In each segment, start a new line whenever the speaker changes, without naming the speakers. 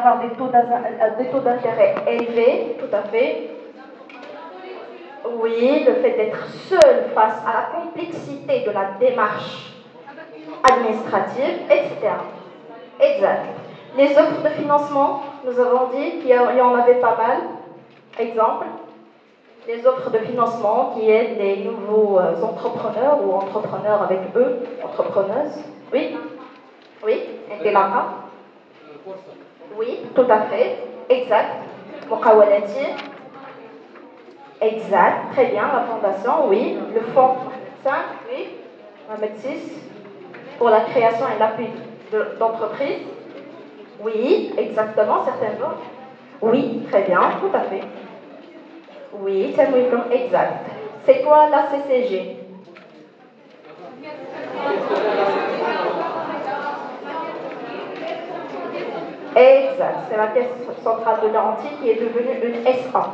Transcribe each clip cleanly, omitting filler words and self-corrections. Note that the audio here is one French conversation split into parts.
avoir des taux d'intérêt élevés, tout à fait. Oui, le fait d'être seul face à la complexité de la démarche administrative, etc. Exact. Les offres de financement, nous avons dit qu'il y en avait pas mal. Exemple, les offres de financement qui aident les nouveaux entrepreneurs ou entrepreneurs avec eux, entrepreneuses. Oui? Oui? Intelaka? Oui, tout à fait. Exact. Mokawalati. Exact. Très bien. La fondation, oui. Le fonds 5, oui. Mohamed 6. Pour la création et l'appui d'entreprises. Oui, exactement, certainement. Oui, très bien, tout à fait. Oui, c'est exact. C'est quoi la CCG? Exact, c'est la Caisse centrale de garantie qui est devenue une SA.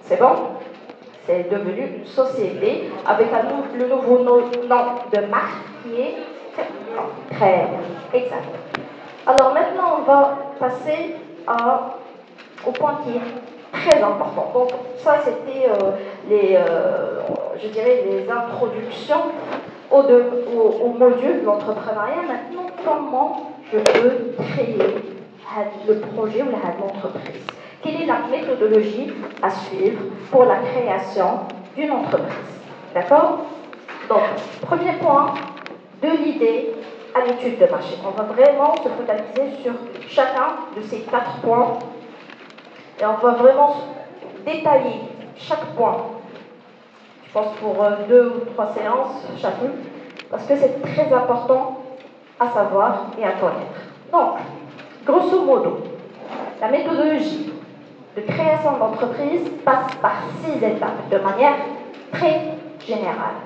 C'est bon? C'est devenu une société avec le nouveau nom de marque qui est très exact. Alors maintenant, on va passer au point qui est très important. Donc ça, c'était je dirais, les introductions au module de l'entrepreneuriat. Maintenant, comment je peux créer le projet ou l'entreprise? Quelle est la méthodologie à suivre pour la création d'une entreprise? D'accord? Donc, premier point, de l'idée à l'étude de marché. On va vraiment se focaliser sur chacun de ces 4 points et on va vraiment détailler chaque point. Je pense pour 2 ou 3 séances chacune, parce que c'est très important à savoir et à connaître. Donc, grosso modo, la méthodologie de création d'entreprise passe par 6 étapes de manière très générale.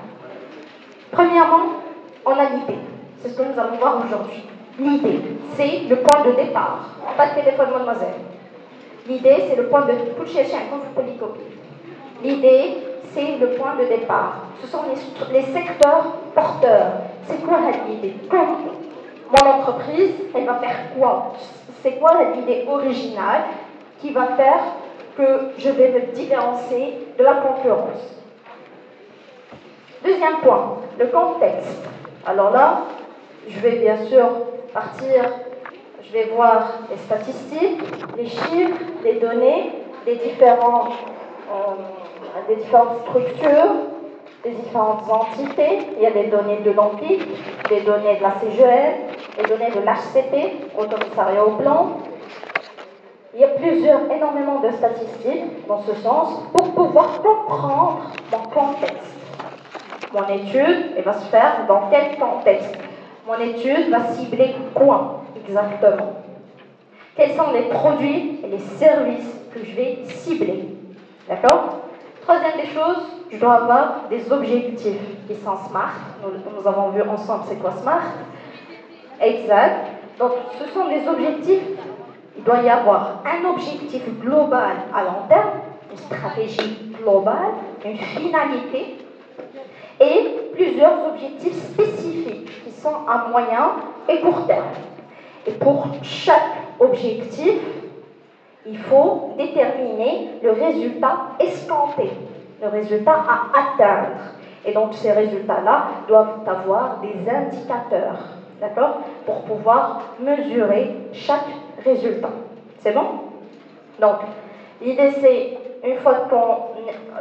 Premièrement, on a l'idée. C'est ce que nous allons voir aujourd'hui. L'idée, c'est le point de départ. Pas de téléphone, mademoiselle. L'idée, c'est le point de L'idée, c'est le point de départ. Ce sont les secteurs porteurs. C'est quoi l'idée? Mon entreprise, elle va faire quoi? C'est quoi l'idée originale qui va faire que je vais me différencier de la concurrence? Deuxième point, le contexte. Alors là, je vais bien sûr je vais voir les statistiques, les chiffres, les données, les différentes structures, les différentes entités. Il y a les données de l'ANPIC, les données de la CGN, les données de l'HCP, au commissariat au plan. Il y a énormément de statistiques dans ce sens pour pouvoir comprendre mon contexte. Mon étude, elle va se faire dans quel contexte? Mon étude va cibler quoi exactement? Quels sont les produits et les services que je vais cibler? D'accord? Troisième des choses, je dois avoir des objectifs qui sont SMART. Nous avons vu ensemble c'est quoi SMART. Exact. Donc, ce sont des objectifs. Il doit y avoir un objectif global à long terme, une stratégie globale, une finalité, et plusieurs objectifs spécifiques qui sont à moyen et court terme. Et pour chaque objectif, il faut déterminer le résultat escompté, le résultat à atteindre. Et donc ces résultats-là doivent avoir des indicateurs, d'accord, pour pouvoir mesurer chaque résultat. C'est bon? Donc, l'idée c'est, une fois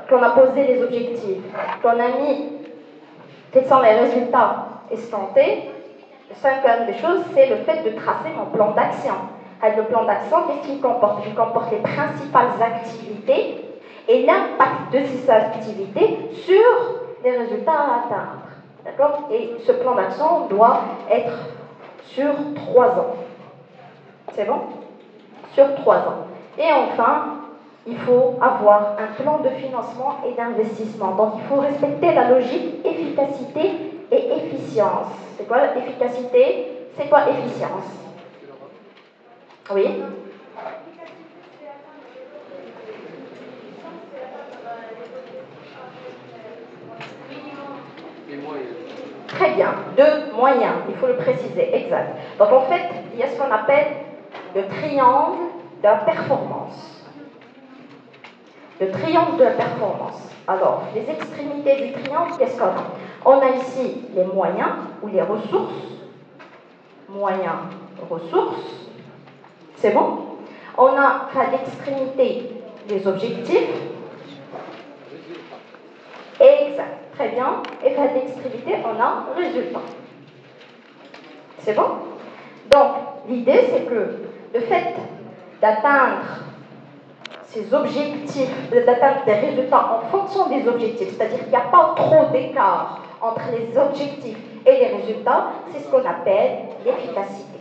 qu'on a posé les objectifs, qu'on a mis quels sont les résultats escomptés, la cinquième des choses, c'est le fait de tracer mon plan d'action. Le plan d'action, qu'est-ce qu'il comporte? Il comporte les principales activités et l'impact de ces activités sur les résultats à atteindre. D'accord? Et ce plan d'action doit être sur 3 ans. C'est bon? Sur 3 ans. Et enfin, il faut avoir un plan de financement et d'investissement. Donc, il faut respecter la logique efficacité et efficience. C'est quoi l'efficacité? C'est quoi efficience? Oui? Très bien, de moyens, il faut le préciser, exact. Donc en fait, il y a ce qu'on appelle le triangle de la performance. Le triangle de la performance. Alors, les extrémités du triangle, qu'est-ce qu'on a? On a ici les moyens ou les ressources. Moyens, ressources. C'est bon? On a à l'extrémité les objectifs. Exact, très bien. Et à l'extrémité, on a résultat. C'est bon? Donc, l'idée, c'est que le fait d'atteindre ces objectifs, d'atteindre des résultats en fonction des objectifs, c'est-à-dire qu'il n'y a pas trop d'écart entre les objectifs et les résultats, c'est ce qu'on appelle l'efficacité.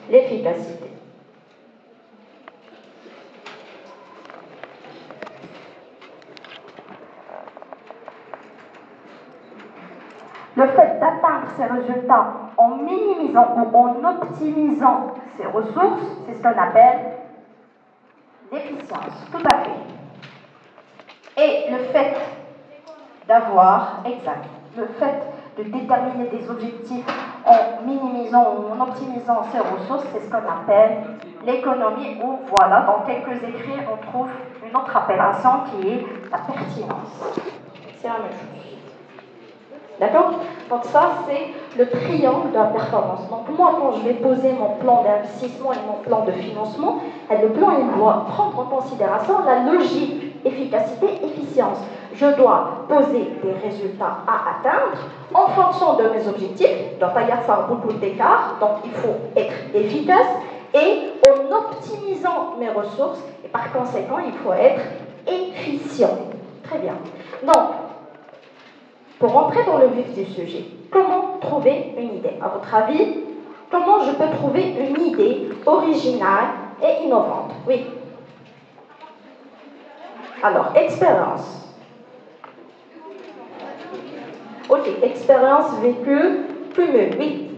L'efficacité. Le fait d'atteindre ces résultats en minimisant ou en optimisant ces ressources, c'est ce qu'on appelle l'efficience. Tout à fait. Et le fait d'avoir, exact, le fait de déterminer des objectifs en minimisant ou en optimisant ces ressources, c'est ce qu'on appelle l'économie, ou voilà, dans quelques écrits, on trouve une autre appellation qui est la pertinence. C'est la même chose. D'accord? Donc ça, c'est le triangle de la performance. Donc moi, quand je vais poser mon plan d'investissement et mon plan de financement, le plan, il doit prendre en considération la logique efficacité, efficience. Je dois poser des résultats à atteindre en fonction de mes objectifs. Il ne doit pas y avoir beaucoup d'écart, donc il faut être efficace et en optimisant mes ressources. Et par conséquent, il faut être efficient. Très bien. Donc, pour rentrer dans le vif du sujet, comment trouver une idée? À votre avis, comment je peux trouver une idée originale et innovante? Oui. Alors, expérience. Ok, expérience vécue, cumul, oui.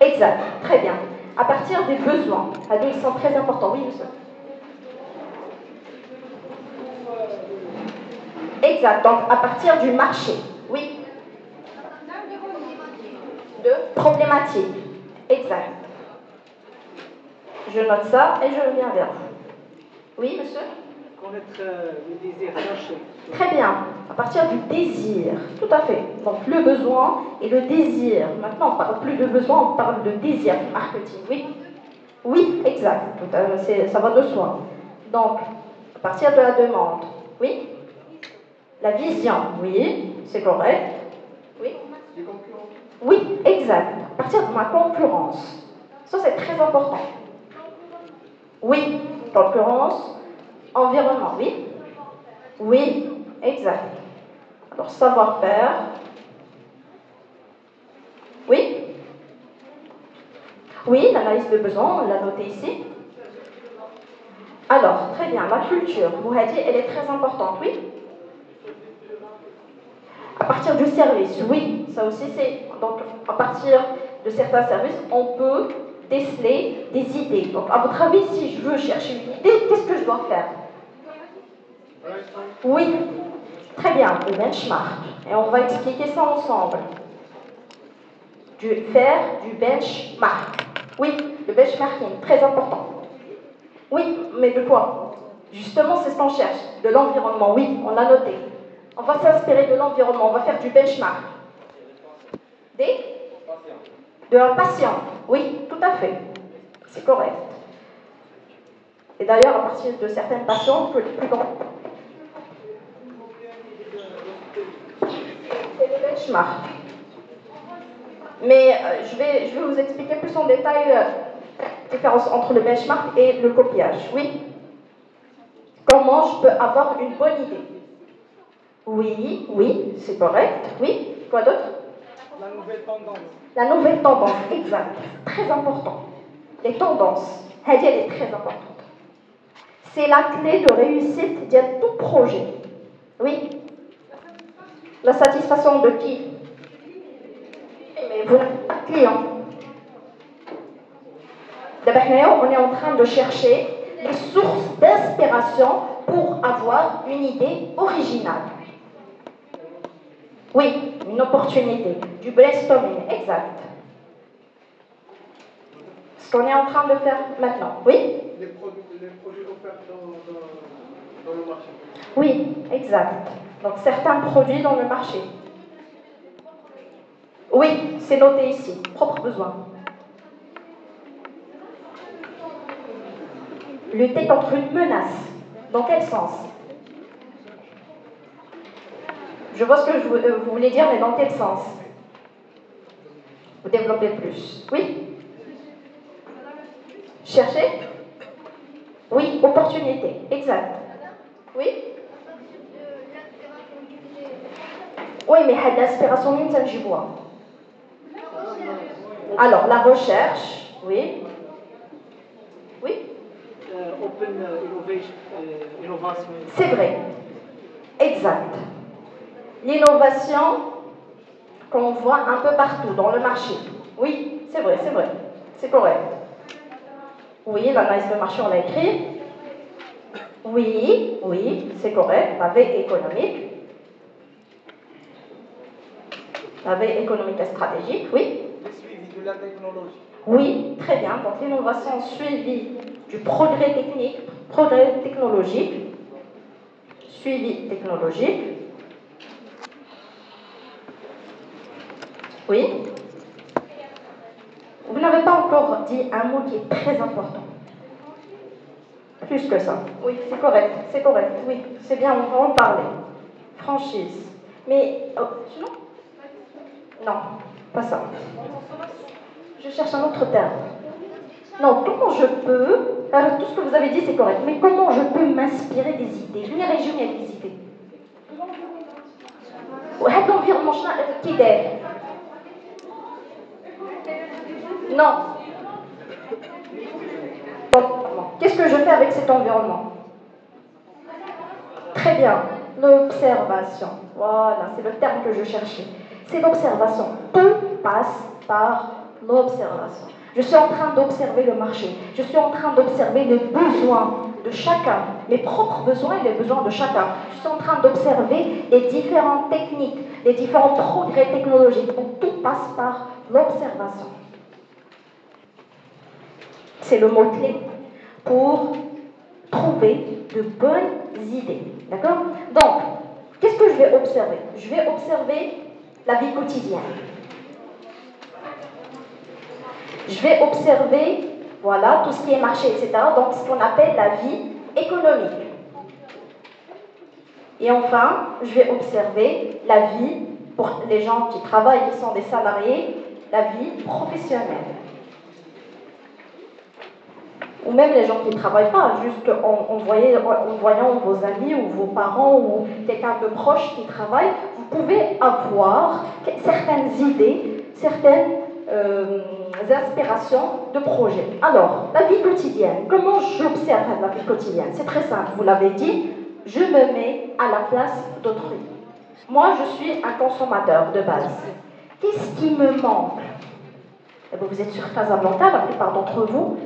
Exact, très bien. À partir des besoins, ils sont très importants. Oui, monsieur. Exact, donc à partir du marché, oui. De problématiques, exact. Je note ça et je reviens vers vous. Oui, monsieur?
Connaître le désir caché.
Très bien, à partir du désir, tout à fait. Donc le besoin et le désir. Maintenant, on ne parle plus de besoin, on parle de désir marketing, oui? Oui, exact, ça va de soi. Donc, à partir de la demande, oui? La vision, oui, c'est correct. Oui? Oui, exact. À partir de ma concurrence. Ça, c'est très important. Oui, concurrence, environnement, oui? Oui, exact. Alors, savoir-faire. Oui? Oui, l'analyse de besoin, on l'a noté ici. Alors, très bien, la culture. Mouhadi, elle est très importante, oui? À partir du service, oui, ça aussi c'est. Donc, à partir de certains services, on peut déceler des idées. Donc, à votre avis, si je veux chercher une idée, qu'est-ce que je dois faire? Oui, très bien, le benchmark. Et on va expliquer ça ensemble. Faire du benchmark. Oui, le benchmarking, très important. Oui, mais de quoi? Justement, c'est ce qu'on cherche. De l'environnement, oui, on l'a noté. On va s'inspirer de l'environnement, on va faire du benchmark. De un patient, oui, tout à fait. C'est correct. Et d'ailleurs, à partir de certaines patients, plus grand. C'est le benchmark. Mais je vais vous expliquer plus en détail la différence entre le benchmark et le copiage. Oui? Comment je peux avoir une bonne idée? Oui, oui, c'est correct. Oui? Quoi d'autre?
La nouvelle tendance.
La nouvelle tendance, exact. Très important. Les tendances, elle est très importante. C'est la clé de réussite de tout projet. Oui? La satisfaction de qui? Mais vous n'êtes pas client. D'abord, on est en train de chercher les sources d'inspiration pour avoir une idée originale. Oui, une opportunité. Du brainstorming, exact. Ce qu'on est en train de faire maintenant. Oui?
Les produits offerts dans le marché.
Oui, exact. Donc certains produits dans le marché. Oui, c'est noté ici. Propre besoin. Lutter contre une menace. Dans quel sens? Je vois ce que vous voulez dire, mais dans quel sens? Vous développez plus. Oui? Chercher? Oui, opportunité. Exact. Oui? Oui, mais l'inspiration, ça ne joue pas. Alors, la recherche, oui. Oui?
Open innovation.
C'est vrai. Exact. L'innovation qu'on voit un peu partout dans le marché. Oui, c'est vrai, c'est vrai. C'est correct. Oui, l'analyse de marché, on l'a écrit. Oui, oui, c'est correct. La veille économique. La veille économique et stratégique, oui.
Le suivi de la technologie.
Oui, très bien. Donc l'innovation suivie du progrès technique, progrès technologique, suivi technologique. Oui. Vous n'avez pas encore dit un mot qui est très important. Plus que ça. Oui, c'est correct, oui. C'est bien, on va en parler. Franchise. Mais, oh, sinon? Non, pas ça. Je cherche un autre terme. Non, comment je peux... Alors, tout ce que vous avez dit, c'est correct. Mais comment je peux m'inspirer des idées? Je n'ai jamais des idées. وهذا l'environnement qui est. Non. Donc, qu'est-ce que je fais avec cet environnement? Très bien. L'observation. Voilà, c'est le terme que je cherchais. C'est l'observation. Tout passe par l'observation. Je suis en train d'observer le marché. Je suis en train d'observer les besoins de chacun, mes propres besoins et les besoins de chacun. Je suis en train d'observer les différentes techniques, les différents progrès technologiques. Donc tout passe par l'observation. C'est le mot-clé pour trouver de bonnes idées. D'accord? Donc, qu'est-ce que je vais observer? Je vais observer la vie quotidienne. Je vais observer, voilà, tout ce qui est marché, etc. Donc, ce qu'on appelle la vie économique. Et enfin, je vais observer la vie, pour les gens qui travaillent, qui sont des salariés, la vie professionnelle. Ou même les gens qui ne travaillent pas, juste en voyant vos amis ou vos parents ou quelqu'un de proche qui travaille, vous pouvez avoir certaines idées, certaines inspirations de projets. Alors, la vie quotidienne, comment j'observe la vie quotidienne? C'est très simple, vous l'avez dit, je me mets à la place d'autrui. Moi, je suis un consommateur de base. Qu'est-ce qui me manque? Vous êtes sur Casablanca, la plupart d'entre vous.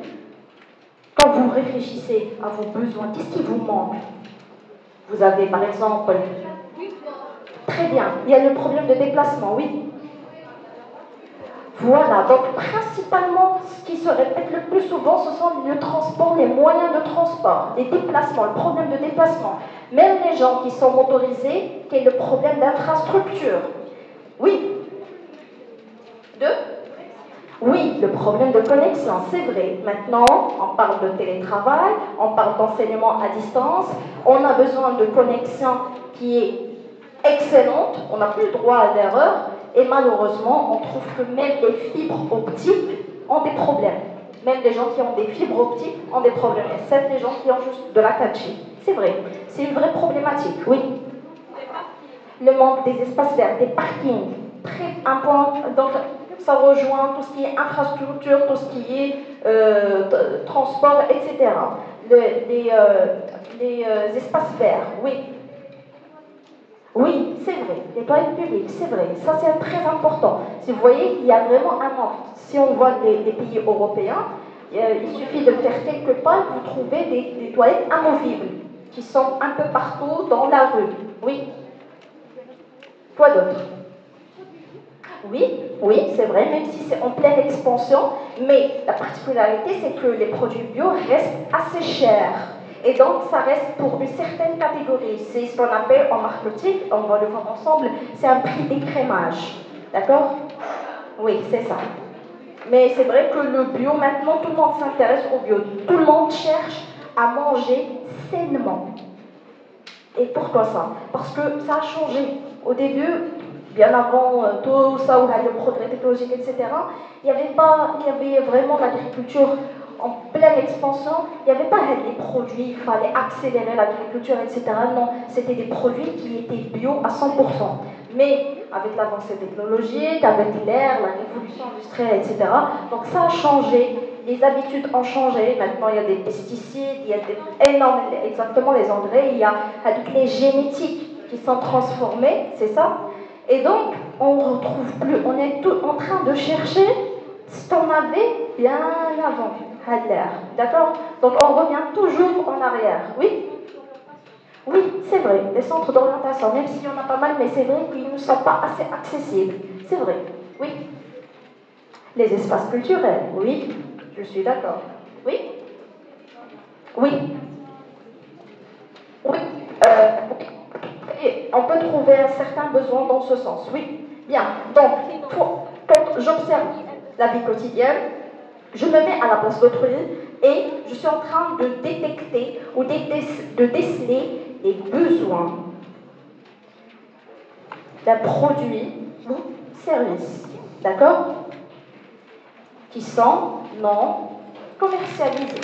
Quand vous réfléchissez à vos besoins, qu'est-ce qui vous manque? Vous avez par exemple... Très bien, il y a le problème de déplacement, oui. Voilà, donc principalement, ce qui se répète le plus souvent, ce sont le transport, les moyens de transport, les déplacements, le problème de déplacement. Même les gens qui sont motorisés, quel est le problème d'infrastructure? Oui. Oui, le problème de connexion, c'est vrai. Maintenant, on parle de télétravail, on parle d'enseignement à distance, on a besoin de connexion qui est excellente, on n'a plus le droit à l'erreur, et malheureusement, on trouve que même les fibres optiques ont des problèmes. Même les gens qui ont des fibres optiques ont des problèmes. Et c'est les gens qui ont juste de la 4G. C'est vrai, c'est une vraie problématique, oui. Le manque des espaces verts, des parkings, très important. Donc, ça rejoint tout ce qui est infrastructure, tout ce qui est transport, etc. Les espaces verts, oui. Oui, c'est vrai. Les toilettes publiques, c'est vrai. Ça, c'est très important. Si vous voyez, il y a vraiment un manque. Si on voit les pays européens, il suffit de faire quelques pas, vous trouvez des toilettes amovibles qui sont un peu partout dans la rue. Oui. Quoi d'autre? Oui, oui, c'est vrai, même si c'est en pleine expansion, mais la particularité, c'est que les produits bio restent assez chers. Et donc, ça reste pour une certaine catégorie. C'est ce qu'on appelle en marketing, on va le voir ensemble, c'est un prix d'écrémage. D'accord? Oui, c'est ça. Mais c'est vrai que le bio, maintenant, tout le monde s'intéresse au bio. Tout le monde cherche à manger sainement. Et pourquoi ça? Parce que ça a changé. Au début, bien avant tout ça, où il y a le progrès technologique, etc., il y avait vraiment l'agriculture en pleine expansion. Il n'y avait pas les produits, il fallait accélérer l'agriculture, etc. Non, c'était des produits qui étaient bio à 100%. Mais avec l'avancée technologique, avec l'ère, la révolution industrielle, etc., donc ça a changé. Les habitudes ont changé. Maintenant, il y a des pesticides, il y a énormément, exactement les engrais, il y a avec les génétiques qui sont transformées, c'est ça. Et donc, on ne retrouve plus, on est tout en train de chercher ce qu'on avait bien avant, à l'ère. D'accord? Donc, on revient toujours en arrière. Oui? Oui, c'est vrai, les centres d'orientation, même s'il y en a pas mal, mais c'est vrai qu'ils ne sont pas assez accessibles. C'est vrai, oui. Les espaces culturels, oui, je suis d'accord. Oui? Oui. Oui. Et on peut trouver un certain besoin dans ce sens, oui. Bien, donc, quand j'observe la vie quotidienne, je me mets à la place d'autrui et je suis en train de détecter ou de déceler les besoins d'un produit ou service, d'accord, qui sont non commercialisés.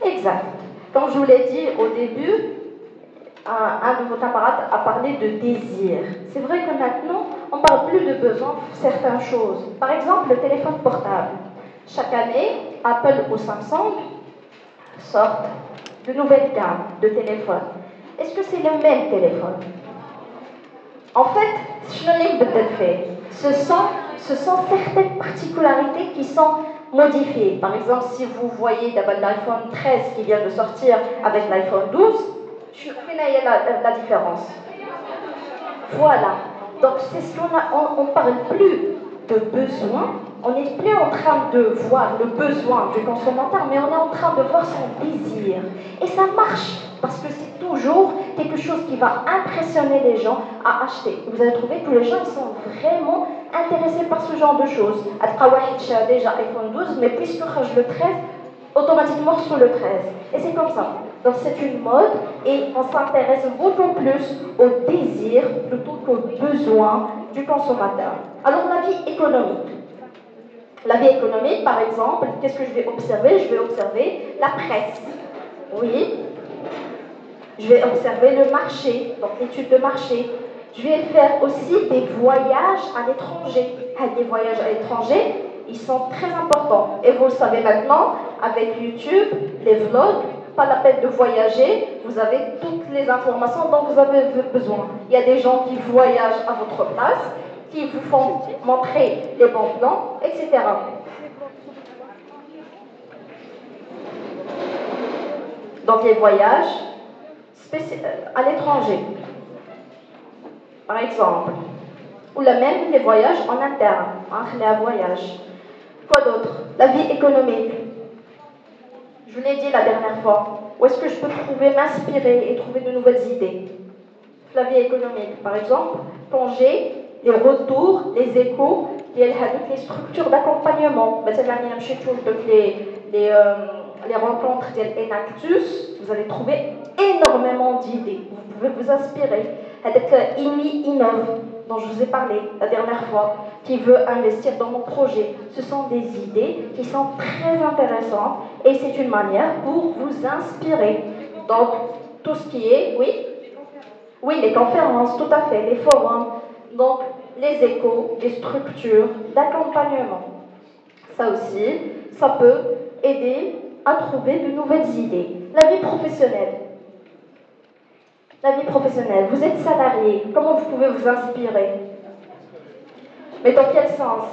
Exact. Comme je vous l'ai dit au début, un de vos camarades a parlé de désir. C'est vrai que maintenant, on ne parle plus de besoin pour certaines choses. Par exemple, le téléphone portable. Chaque année, Apple ou Samsung sortent de nouvelles gammes de téléphones. Est-ce que c'est le même téléphone? En fait, ce sont certaines particularités qui sont modifiées. Par exemple, si vous voyez d'abord l'iPhone 13 qui vient de sortir avec l'iPhone 12, je fais la différence. Voilà. Donc, c'est ce qu'on a. On ne parle plus de besoin. On n'est plus en train de voir le besoin du consommateur, mais on est en train de voir son désir. Et ça marche, parce que c'est toujours quelque chose qui va impressionner les gens à acheter. Vous allez trouver que les gens sont vraiment intéressés par ce genre de choses. Déjà iPhone 12, mais puisque le 13, automatiquement sur le 13. Et c'est comme ça. Donc c'est une mode et on s'intéresse beaucoup plus au désir plutôt qu'aux besoins du consommateur. Alors la vie économique. La vie économique, par exemple, qu'est-ce que je vais observer? Je vais observer la presse. Oui. Je vais observer le marché, donc l'étude de marché. Je vais faire aussi des voyages à l'étranger. Des voyages à l'étranger, ils sont très importants. Et vous le savez maintenant, avec YouTube, les vlogs, pas la peine de voyager, vous avez toutes les informations dont vous avez besoin. Il y a des gens qui voyagent à votre place, qui vous font montrer les bons plans, etc. Donc les voyages à l'étranger, par exemple. Ou même les voyages en interne, un voyage. Quoi d'autre? La vie économique. Je vous l'ai dit la dernière fois. Où est-ce que je peux m'inspirer et trouver de nouvelles idées? La vie économique, par exemple, quand j'ai les retours, les échos, les structures d'accompagnement. Les rencontres d'Enactus, vous allez trouver énormément d'idées. Vous pouvez vous inspirer. Avec IMI Innov, dont je vous ai parlé la dernière fois, qui veut investir dans mon projet. Ce sont des idées qui sont très intéressantes et c'est une manière pour vous inspirer. Donc, tout ce qui est, oui, les conférences, tout à fait, les forums, donc les échos, les structures d'accompagnement. Ça aussi, ça peut aider à trouver de nouvelles idées. La vie professionnelle. La vie professionnelle, vous êtes salarié, comment vous pouvez vous inspirer? Mais dans quel sens?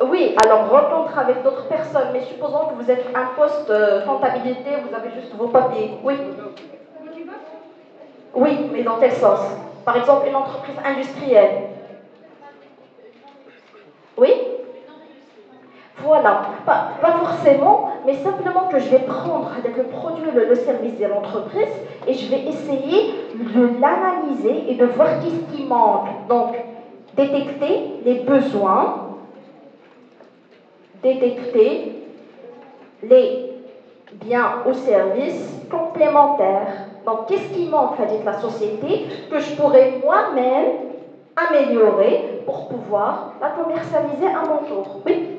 Oui, Oui, alors rencontre avec d'autres personnes, mais supposons que vous êtes un poste comptabilité, vous avez juste vos papiers. Oui. Oui, mais dans quel sens? Par exemple, une entreprise industrielle. Oui? Voilà, pas forcément, mais simplement que je vais prendre avec le produit, le service de l'entreprise et je vais essayer de l'analyser et de voir qu'est-ce qui manque. Donc, détecter les besoins, détecter les biens ou services complémentaires. Donc, qu'est-ce qui manque avec la société que je pourrais moi-même améliorer pour pouvoir la commercialiser à mon tour? Oui?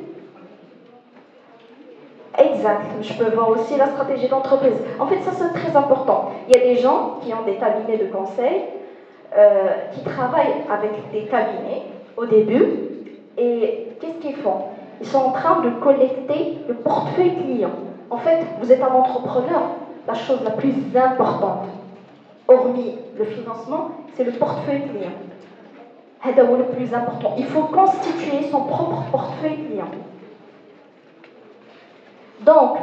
Exact. Je peux voir aussi la stratégie d'entreprise. En fait, ça c'est très important. Il y a des gens qui ont des cabinets de conseil, qui travaillent avec des cabinets au début, et qu'est-ce qu'ils font? Ils sont en train de collecter le portefeuille client. En fait, vous êtes un entrepreneur. La chose la plus importante, hormis le financement, c'est le portefeuille client. C'est le plus important. Il faut constituer son propre portefeuille client. Donc,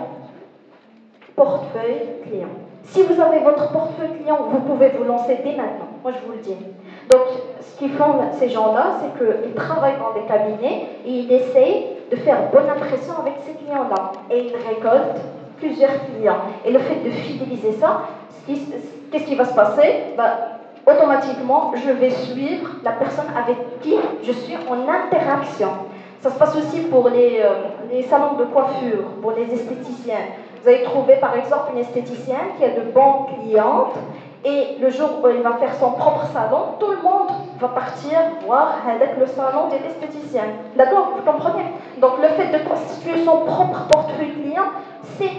portefeuille client. Si vous avez votre portefeuille client, vous pouvez vous lancer dès maintenant. Moi, je vous le dis. Donc, ce qu'ils font, ces gens-là, c'est qu'ils travaillent dans des cabinets et ils essayent de faire bonne impression avec ces clients-là. Et ils récoltent plusieurs clients. Et le fait de fidéliser ça, qu'est-ce qui va se passer? Automatiquement, je vais suivre la personne avec qui je suis en interaction. Ça se passe aussi pour les salons de coiffure, pour les esthéticiens. Vous allez trouver par exemple une esthéticienne qui a de bonnes clientes et le jour où elle va faire son propre salon, tout le monde va partir voir avec le salon de l'esthéticienne. D'accord? Vous comprenez? Donc le fait de constituer son propre portefeuille client, c'est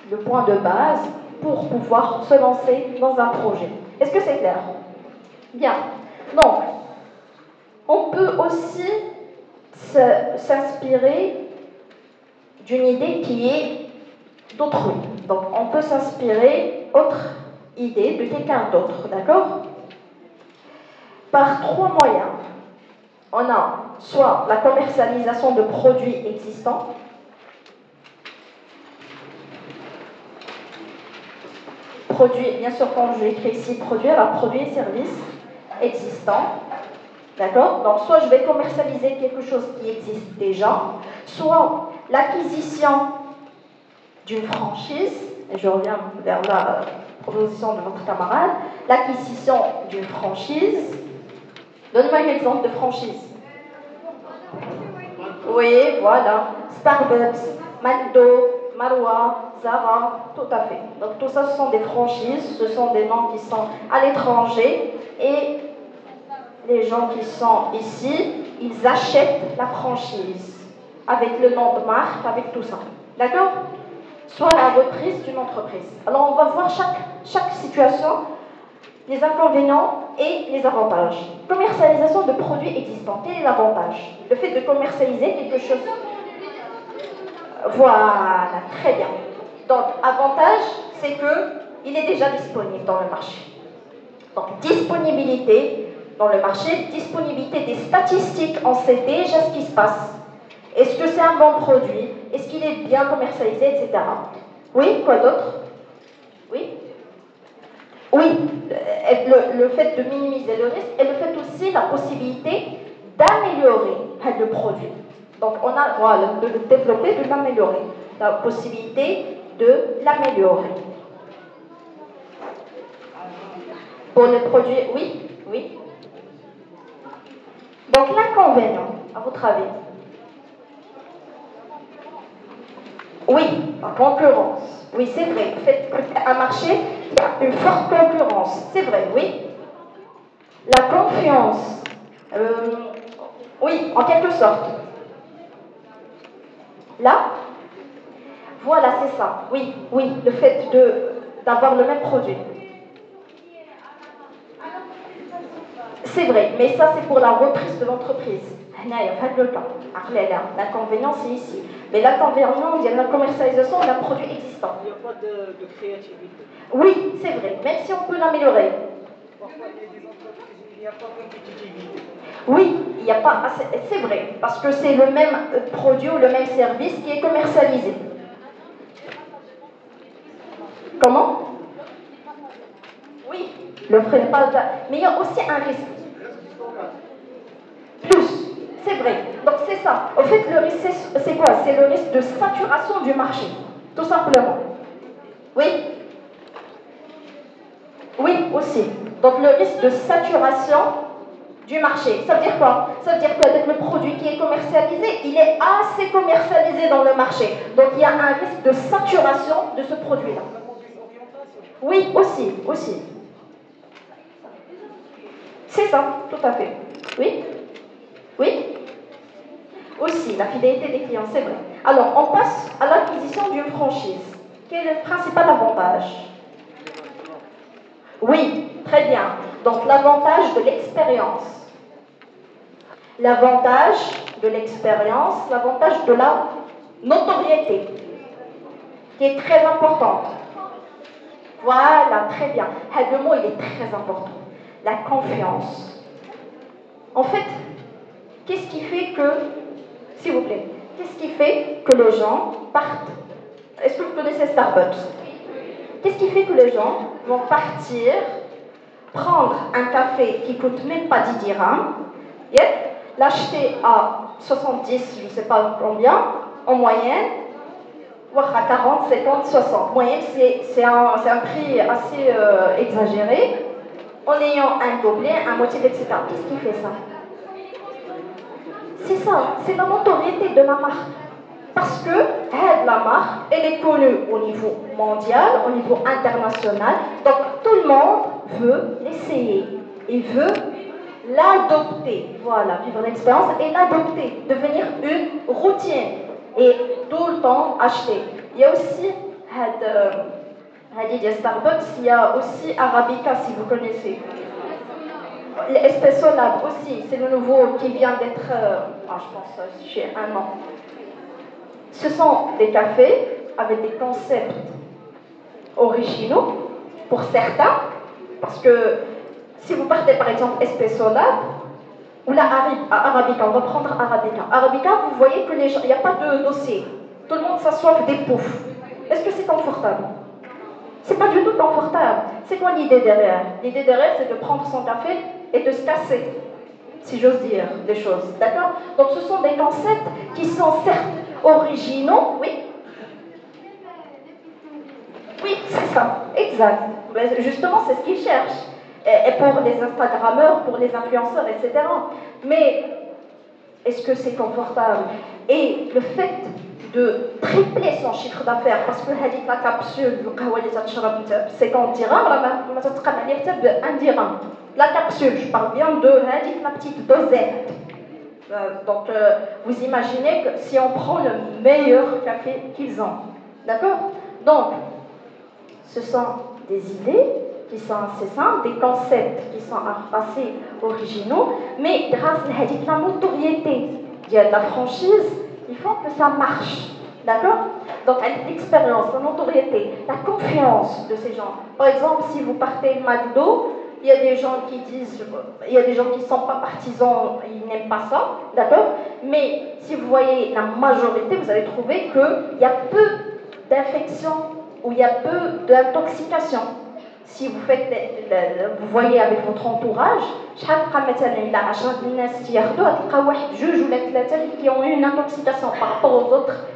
le point de base pour pouvoir se lancer dans un projet. Est-ce que c'est clair? Bien. Donc, on peut aussi s'inspirer d'une idée qui est d'autrui. Donc, on peut s'inspirer autre idée de quelqu'un d'autre, d'accord? Par trois moyens. On a soit la commercialisation de produits existants, produits, bien sûr, quand j'ai écrit ici produits, alors produits et services existants. D'accord? Donc, soit je vais commercialiser quelque chose qui existe déjà, soit l'acquisition d'une franchise, et je reviens vers la proposition de votre camarade, l'acquisition d'une franchise. Donne-moi un exemple de franchise. Oui, voilà. Starbucks, McDo, Marwa, Zara, tout à fait. Donc, tout ça, ce sont des franchises, ce sont des noms qui sont à l'étranger et les gens qui sont ici, ils achètent la franchise avec le nom de marque, avec tout ça. D'accord? Soit la reprise d'une entreprise. Alors on va voir chaque situation, les inconvénients et les avantages. Commercialisation de produits existants. Quel est l'avantage? Le fait de commercialiser quelque chose. Voilà, très bien. Donc, avantage, c'est qu'il est déjà disponible dans le marché. Donc, disponibilité dans le marché, disponibilité des statistiques, on sait déjà ce qui se passe. Est-ce que c'est un bon produit? Est-ce qu'il est bien commercialisé, etc. Oui, quoi d'autre? Oui? Oui, le fait de minimiser le risque et le fait aussi la possibilité d'améliorer le produit. Donc on a, voilà, de le développer, de l'améliorer. La possibilité de l'améliorer. Pour les produits, oui, oui. Donc l'inconvénient, à votre avis? Oui, la concurrence. Oui, c'est vrai. Le fait qu'un marché, il y a une forte concurrence. C'est vrai, oui. La confiance. Oui, en quelque sorte. Là, voilà, c'est ça. Oui, oui, le fait d'avoir le même produit. C'est vrai, mais ça c'est pour la reprise de l'entreprise. Il n'y a pas de cas. L'inconvénient c'est ici. Mais l'inconvénient, il y a la commercialisation d'un produit existant.
Il n'y a pas de créativité.
Oui, c'est vrai, même si on peut l'améliorer.
Parfois, il y a des entreprises où il n'y a pas de compétitivité.
Oui, il n'y a pas. C'est vrai, parce que c'est le même produit ou le même service qui est commercialisé. Comment? Oui, le frais n'est pas. Mais il y a aussi un risque. Plus, c'est vrai. Donc c'est ça. En fait, le risque, c'est quoi? C'est le risque de saturation du marché, tout simplement. Oui? Oui, aussi. Donc le risque de saturation du marché. Ça veut dire quoi? Ça veut dire qu'avec le produit qui est commercialisé, il est assez commercialisé dans le marché. Donc il y a un risque de saturation de ce produit-là. Oui, aussi, aussi. C'est ça, tout à fait. Oui? Oui? Aussi, la fidélité des clients, c'est vrai. Alors, on passe à l'acquisition d'une franchise. Quel est le principal avantage? Oui, très bien. Donc, l'avantage de l'expérience. L'avantage de l'expérience, l'avantage de la notoriété, qui est très importante. Voilà, très bien. Le mot, il est très important. La confiance. En fait, qu'est-ce qui fait que, s'il vous plaît, qu'est-ce qui fait que les gens partent? Est-ce que vous connaissez Starbucks? Qu'est-ce qui fait que les gens vont partir, prendre un café qui coûte même pas 10 dirhams, l'acheter à 70, je ne sais pas combien, en moyenne, voire à 40, 50, 60. En moyenne, c'est un prix assez exagéré, en ayant un gobelet, un motif, etc. Qu'est-ce qui fait ça? C'est ça, c'est la notoriété de la marque. Parce que la marque, elle est connue au niveau mondial, au niveau international. Donc tout le monde veut l'essayer. Il veut l'adopter. Voilà, vivre l'expérience et l'adopter. Devenir une routine. Et tout le temps acheter. Il y a aussi, Starbucks, il y a aussi Arabica, si vous connaissez. L'Espresso Lab aussi, c'est le nouveau qui vient d'être, je pense, chez un an. Ce sont des cafés avec des concepts originaux pour certains, parce que si vous partez par exemple Espresso Lab ou la Arabica, on va prendre Arabica. Arabica, vous voyez que les gens, il n'y a pas de dossier. Tout le monde s'assoit avec des poufs. Est-ce que c'est confortable? C'est pas du tout confortable. C'est quoi l'idée derrière? L'idée derrière, c'est de prendre son café et de se casser, si j'ose dire des choses. D'accord? Donc ce sont des concepts qui sont certes originaux, oui. Oui, c'est ça, exact. Mais justement, c'est ce qu'ils cherchent. Et pour les Instagrammeurs, pour les influenceurs, etc. Mais est-ce que c'est confortable? Et le fait de tripler son chiffre d'affaires, parce que la capsule, 50 dirhams, un dirham. La capsule, je parle bien de la petite dosette. Donc, vous imaginez que si on prend le meilleur café qu'ils ont, d'accord? Donc, ce sont des idées qui sont assez simples, des concepts qui sont assez originaux, mais grâce à la notoriété de la franchise, il faut que ça marche, d'accord? Donc, l'expérience, la notoriété, la confiance de ces gens. Par exemple, si vous partez de McDo, il y a des gens qui disent, il y a des gens qui ne sont pas partisans, ils n'aiment pas ça, d'accord? Mais si vous voyez la majorité, vous allez trouver qu'il y a peu d'infections ou il y a peu d'intoxication. Si vous faites, vous voyez avec votre entourage, qui ont eu une intoxication par rapport aux autres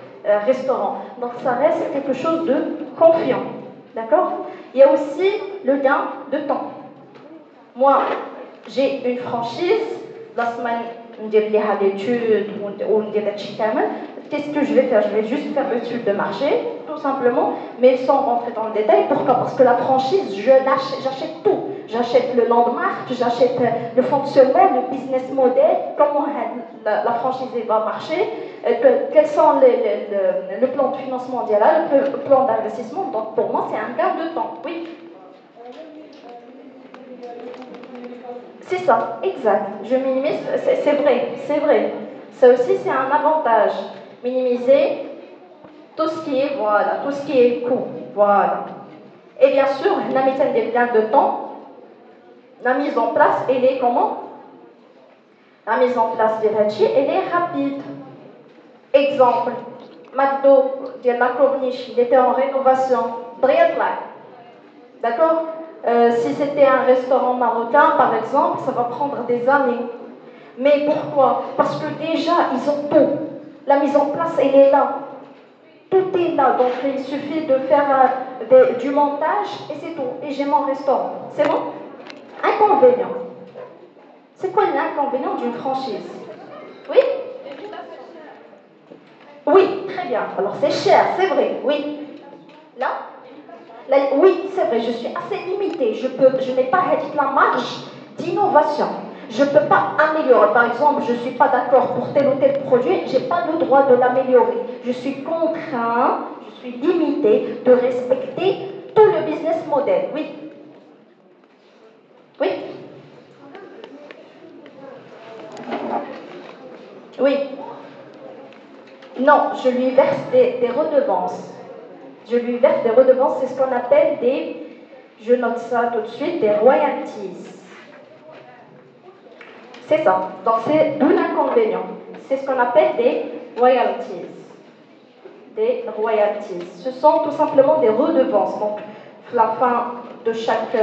restaurants. Donc ça reste quelque chose de confiant, d'accord? Il y a aussi le gain de temps. Moi, j'ai une franchise, la semaine, on dit l'étude, on dit qu'est-ce que je vais faire? Je vais juste faire l'étude de marché, tout simplement, mais sans rentrer dans le détail. Pourquoi? Parce que la franchise, j'achète tout. J'achète le landmark, j'achète le fonctionnement, le business model, comment la franchise va marcher, quels sont le plan de financement mondial, le plan d'investissement. Donc pour moi, c'est un gain de temps. Oui. C'est ça, exact. Je minimise, c'est vrai, c'est vrai. Ça aussi, c'est un avantage. Minimiser tout ce qui est, voilà, tout ce qui est coût, voilà. Et bien sûr, la méthode des gains de temps, la mise en place, elle est comment? La mise en place de Hachi, elle est rapide. Exemple, McDo, de la Corniche, il était en rénovation. D'accord. Si c'était un restaurant marocain, par exemple, ça va prendre des années. Mais pourquoi? Parce que déjà, ils ont tout. La mise en place, elle est là. Tout est là. Donc, il suffit de faire du montage et c'est tout. Et j'ai mon restaurant. C'est bon? Inconvénient. C'est quoi l'inconvénient d'une franchise? Oui? Oui, très bien. Alors, c'est cher, c'est vrai. Oui. Là? Oui, c'est vrai, je suis assez limitée. Je n'ai pas la marge d'innovation. Je ne peux pas améliorer. Par exemple, je ne suis pas d'accord pour tel ou tel produit, je n'ai pas le droit de l'améliorer. Je suis contraint, je suis limitée de respecter tout le business model. Oui. Oui. Oui. Non, je lui verse des redevances. Je lui verse des redevances, c'est ce qu'on appelle je note ça tout de suite, des royalties. C'est ça. Donc c'est d'où l'inconvénient. C'est ce qu'on appelle des royalties. Des royalties. Ce sont tout simplement des redevances. Donc, la fin de chaque...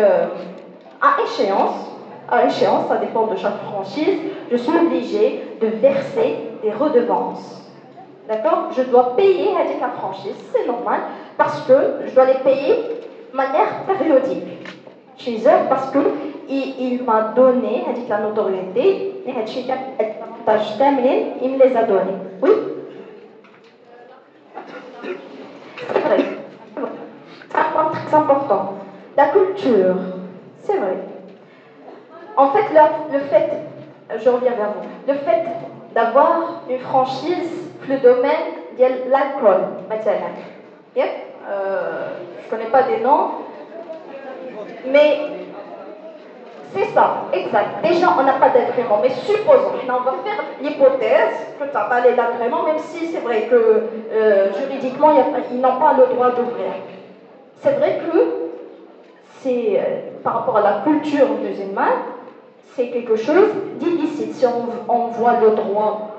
à échéance, ça dépend de chaque franchise, je suis obligée de verser des redevances. D'accord? Je dois payer avec la franchise, c'est normal, parce que je dois les payer de manière périodique. Chez eux, parce qu'il m'a donné, avec la notoriété, et il me les a donnés. Oui? C'est vrai. C'est un point très important. La culture, c'est vrai. En fait, je reviens vers vous, le fait d'avoir une franchise, le domaine de l'alcool, maintenant. Je ne connais pas des noms, mais c'est ça, exact. Déjà, on n'a pas d'agrément, mais supposons, on va faire l'hypothèse que tu n'as pas l'agrément, même si c'est vrai que juridiquement, ils n'ont pas le droit d'ouvrir. C'est vrai que c'est, par rapport à la culture musulmane, c'est quelque chose d'illicite. Si on voit le droit,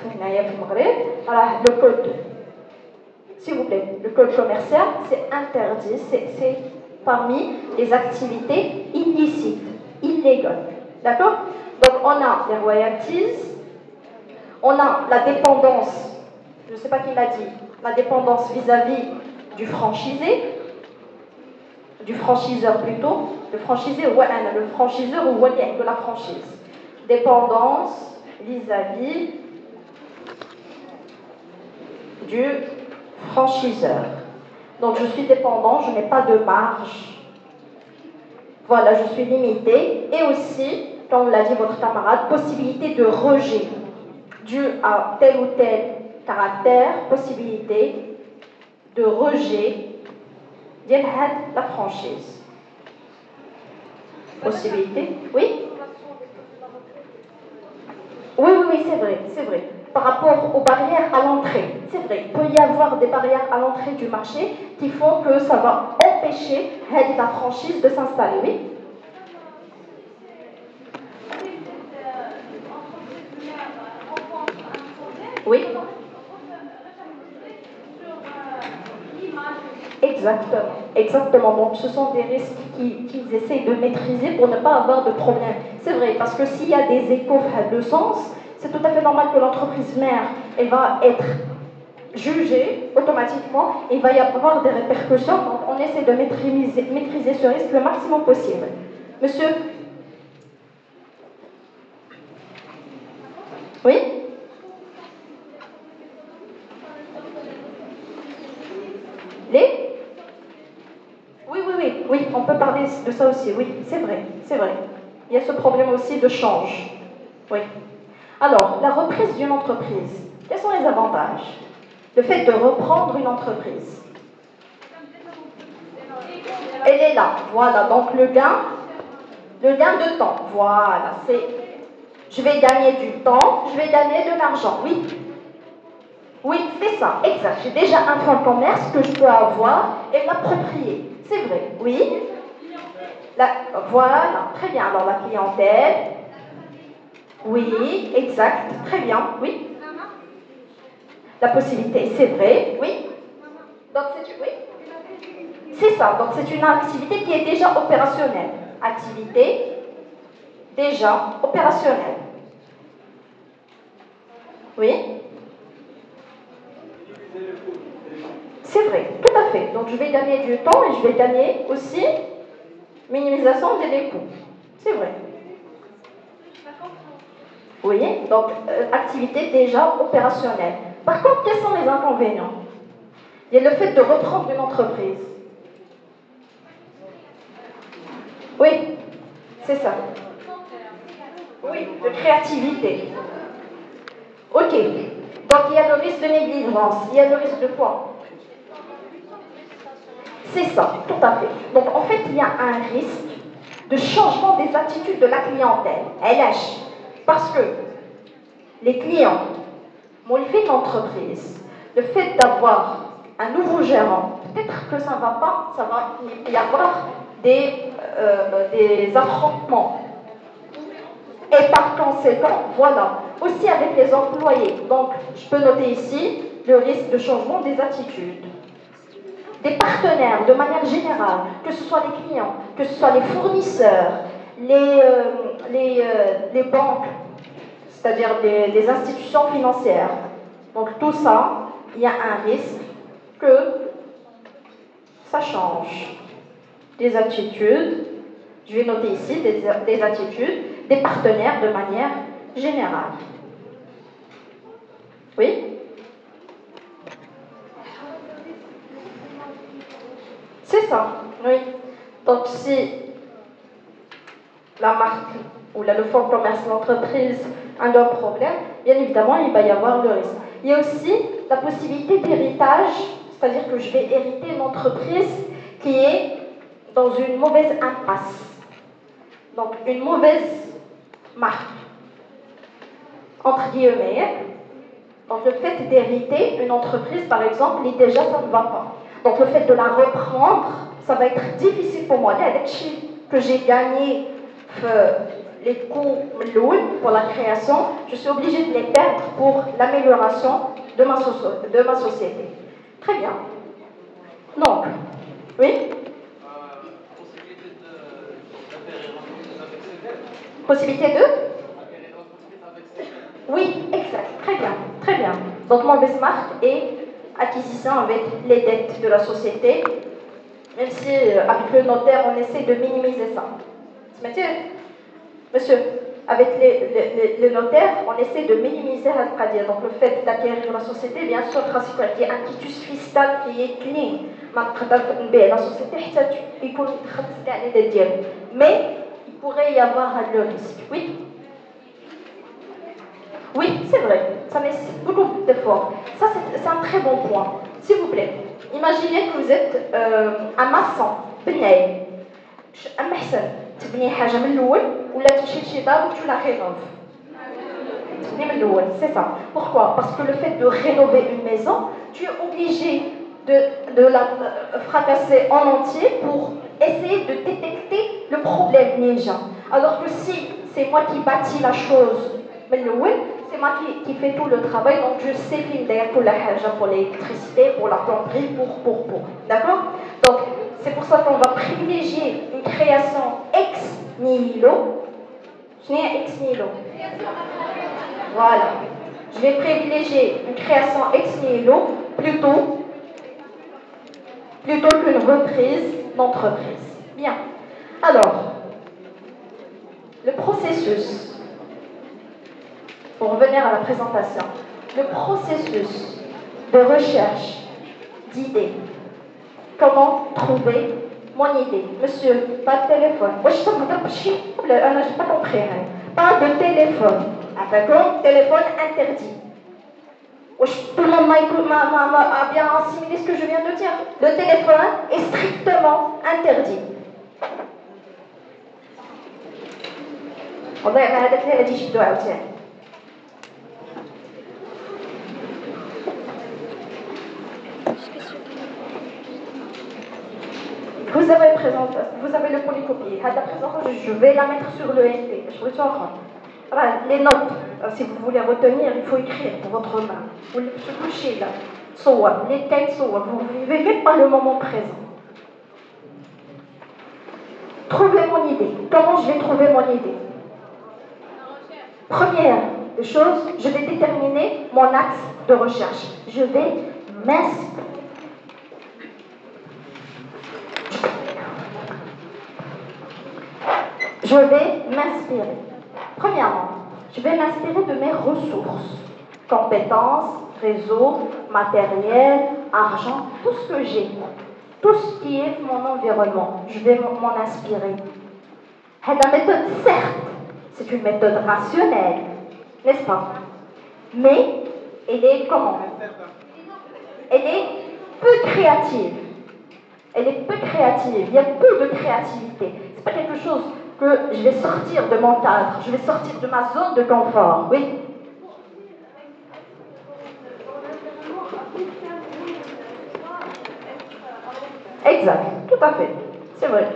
le code, s'il vous plaît, le code commercial, c'est interdit, c'est parmi les activités illicites, illégales. D'accord? Donc on a les royalties, on a la dépendance, je ne sais pas qui l'a dit, la dépendance vis-à-vis du franchisé, du franchiseur plutôt, le franchiseur ou de la franchise. Dépendance vis-à-vis du franchiseur. Donc je suis dépendant, je n'ai pas de marge. Voilà, je suis limité. Et aussi, comme l'a dit votre camarade, possibilité de rejet dû à tel ou tel caractère, possibilité de rejet de la franchise. Possibilité? Oui? Oui, c'est vrai. Par rapport aux barrières à l'entrée, c'est vrai, il peut y avoir des barrières à l'entrée du marché qui font que ça va empêcher la franchise de s'installer, oui? Oui? Exactement. Donc, ce sont des risques qu'ils essayent de maîtriser pour ne pas avoir de problème. C'est vrai, parce que s'il y a des échos de sens, c'est tout à fait normal que l'entreprise mère, elle va être jugée automatiquement, et il va y avoir des répercussions. Donc, on essaie de maîtriser ce risque le maximum possible. Monsieur? Oui? Oui, on peut parler de ça aussi, oui, c'est vrai. Il y a ce problème aussi de change. Oui. Alors, la reprise d'une entreprise, quels sont les avantages? Le fait de reprendre une entreprise. Elle est là, voilà, donc le gain de temps, voilà, je vais gagner du temps, je vais gagner de l'argent, oui. Oui, c'est ça, exact. J'ai déjà un fonds de commerce que je peux avoir et l'approprier. C'est vrai, oui. Voilà, très bien. Alors, la clientèle, oui. Oui, exact, très bien, oui. La possibilité, c'est vrai, oui. Donc oui. C'est ça, donc c'est une activité qui est déjà opérationnelle. Activité déjà opérationnelle. Oui. C'est vrai, tout à fait. Donc je vais gagner du temps et je vais gagner aussi minimisation des coûts. C'est vrai. Oui, donc activité déjà opérationnelle. Par contre, quels sont les inconvénients? Il y a le fait de reprendre une entreprise. Oui, c'est ça. Oui, de créativité. Ok. Donc il y a le risque de négligence. Il y a le risque de quoi? C'est ça, tout à fait. Donc en fait, il y a un risque de changement des attitudes de la clientèle. LH. Parce que les clients, mon fait d'entreprise, le fait d'avoir un nouveau gérant, peut-être que ça ne va pas, ça va y avoir des affrontements. Et par conséquent, voilà, aussi avec les employés. Donc, je peux noter ici le risque de changement des attitudes. Des partenaires, de manière générale, que ce soit les clients, que ce soit les fournisseurs, les banques, c'est-à-dire des institutions financières. Donc tout ça, il y a un risque que ça change. Des attitudes, je vais noter ici des attitudes, des partenaires de manière générale. Oui? C'est ça, oui. Donc si la marque ou le fonds de commerce de l'entreprise a un problème, bien évidemment, il va y avoir le risque. Il y a aussi la possibilité d'héritage, c'est-à-dire que je vais hériter une entreprise qui est dans une mauvaise impasse. Donc, une mauvaise marque, entre guillemets. Donc, le fait d'hériter une entreprise, par exemple, déjà, ça ne va pas. Donc, le fait de la reprendre, ça va être difficile pour moi. Que j'ai gagné les coûts pour la création, je suis obligée de les perdre pour l'amélioration de ma société. Très bien. Donc, oui? Possibilité de? Oui, exact. Très bien, très bien. Donc, mauvaise marque et acquisition avec les dettes de la société, même si avec le notaire, on essaie de minimiser ça. Monsieur, avec le notaire, on essaie de minimiser la pratique. Donc, le fait d'acquérir la société, bien sûr, il y a un quitus fiscal qui est clean. La société, mais il pourrait y avoir le risque. Oui? Oui, c'est vrai. Ça nécessite beaucoup d'efforts. Ça, c'est un très bon point. S'il vous plaît, imaginez que vous êtes un maçon, بناي. أما أحسن تبني حاجة من الأول ولا تمشي لشي دار وتشوف لا rénove. تبني من الأول, c'est ça. Pourquoi? Parce que le fait de rénover une maison, tu es obligé de la fracasser en entier pour essayer de détecter le problème déjà. Alors que si c'est moi qui bâtis la chose, c'est moi qui fais tout le travail, donc je sais d'ailleurs pour la haja, pour l'électricité, pour la plomberie, pour. D'accord? Donc, c'est pour ça qu'on va privilégier une création ex nihilo. Je n'ai ex nihilo. Voilà. Je vais privilégier une création ex nihilo plutôt qu'une reprise d'entreprise. Bien. Alors, le processus. Pour revenir à la présentation, le processus de recherche d'idées. Comment trouver mon idée? Monsieur, pas de téléphone. Moi, je n'ai pas compris. Pas de téléphone. D'accord? Téléphone interdit. Tout le monde a bien assimilé ce que je viens de dire. Le téléphone est strictement interdit. Vous avez le polycopier. La présentation, je vais la mettre sur le NT. Je vais voir.
Les notes, si vous voulez retenir, il faut écrire pour votre main. Vous les touchez là. Les têtes, vous ne vivez même pas le moment présent. Trouvez mon idée. Comment je vais trouver mon idée? Première des choses, je vais déterminer mon axe de recherche. Je vais m'inspirer. Premièrement, je vais m'inspirer de mes ressources, compétences, réseaux, matériel, argent, tout ce que j'ai, tout ce qui est mon environnement. Je vais m'en inspirer. La méthode, certes, c'est une méthode rationnelle, n'est-ce pas? Mais elle est comment? Elle est peu créative. Elle est peu créative. Il y a peu de créativité. C'est pas quelque chose que je vais sortir de mon cadre, je vais sortir de ma zone de confort. Oui. Exact, tout à fait. C'est vrai.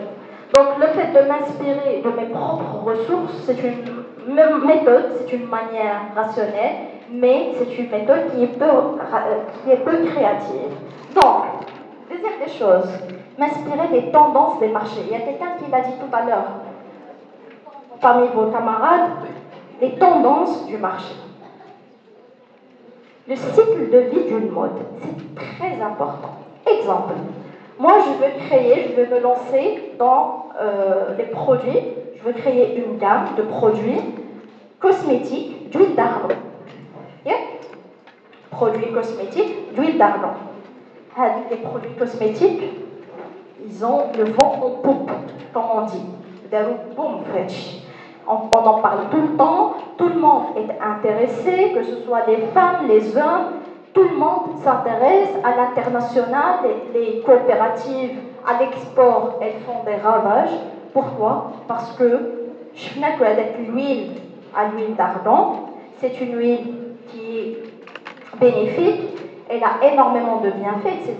Donc le fait de m'inspirer de mes propres ressources, c'est une méthode, c'est une manière rationnelle, mais c'est une méthode qui est peu créative. Donc, deuxième des choses, m'inspirer des tendances des marchés. Il y a quelqu'un qui l'a dit tout à l'heure, parmi vos camarades, les tendances du marché. Le cycle de vie d'une mode, c'est très important. Exemple, moi je veux me lancer dans les produits, je veux créer une gamme de produits cosmétiques d'huile d'argan. Yeah? Produits cosmétiques d'huile d'argan. Les produits cosmétiques, ils ont le vent en poupe, comme on dit. On en parle tout le temps, tout le monde est intéressé, que ce soit les femmes, les hommes, tout le monde s'intéresse à l'international, les coopératives à l'export, elles font des ravages. Pourquoi? Parce que je n'ai qu'avec l'huile à l'huile d'argan, c'est une huile qui est bénéfique, elle a énormément de bienfaits, etc.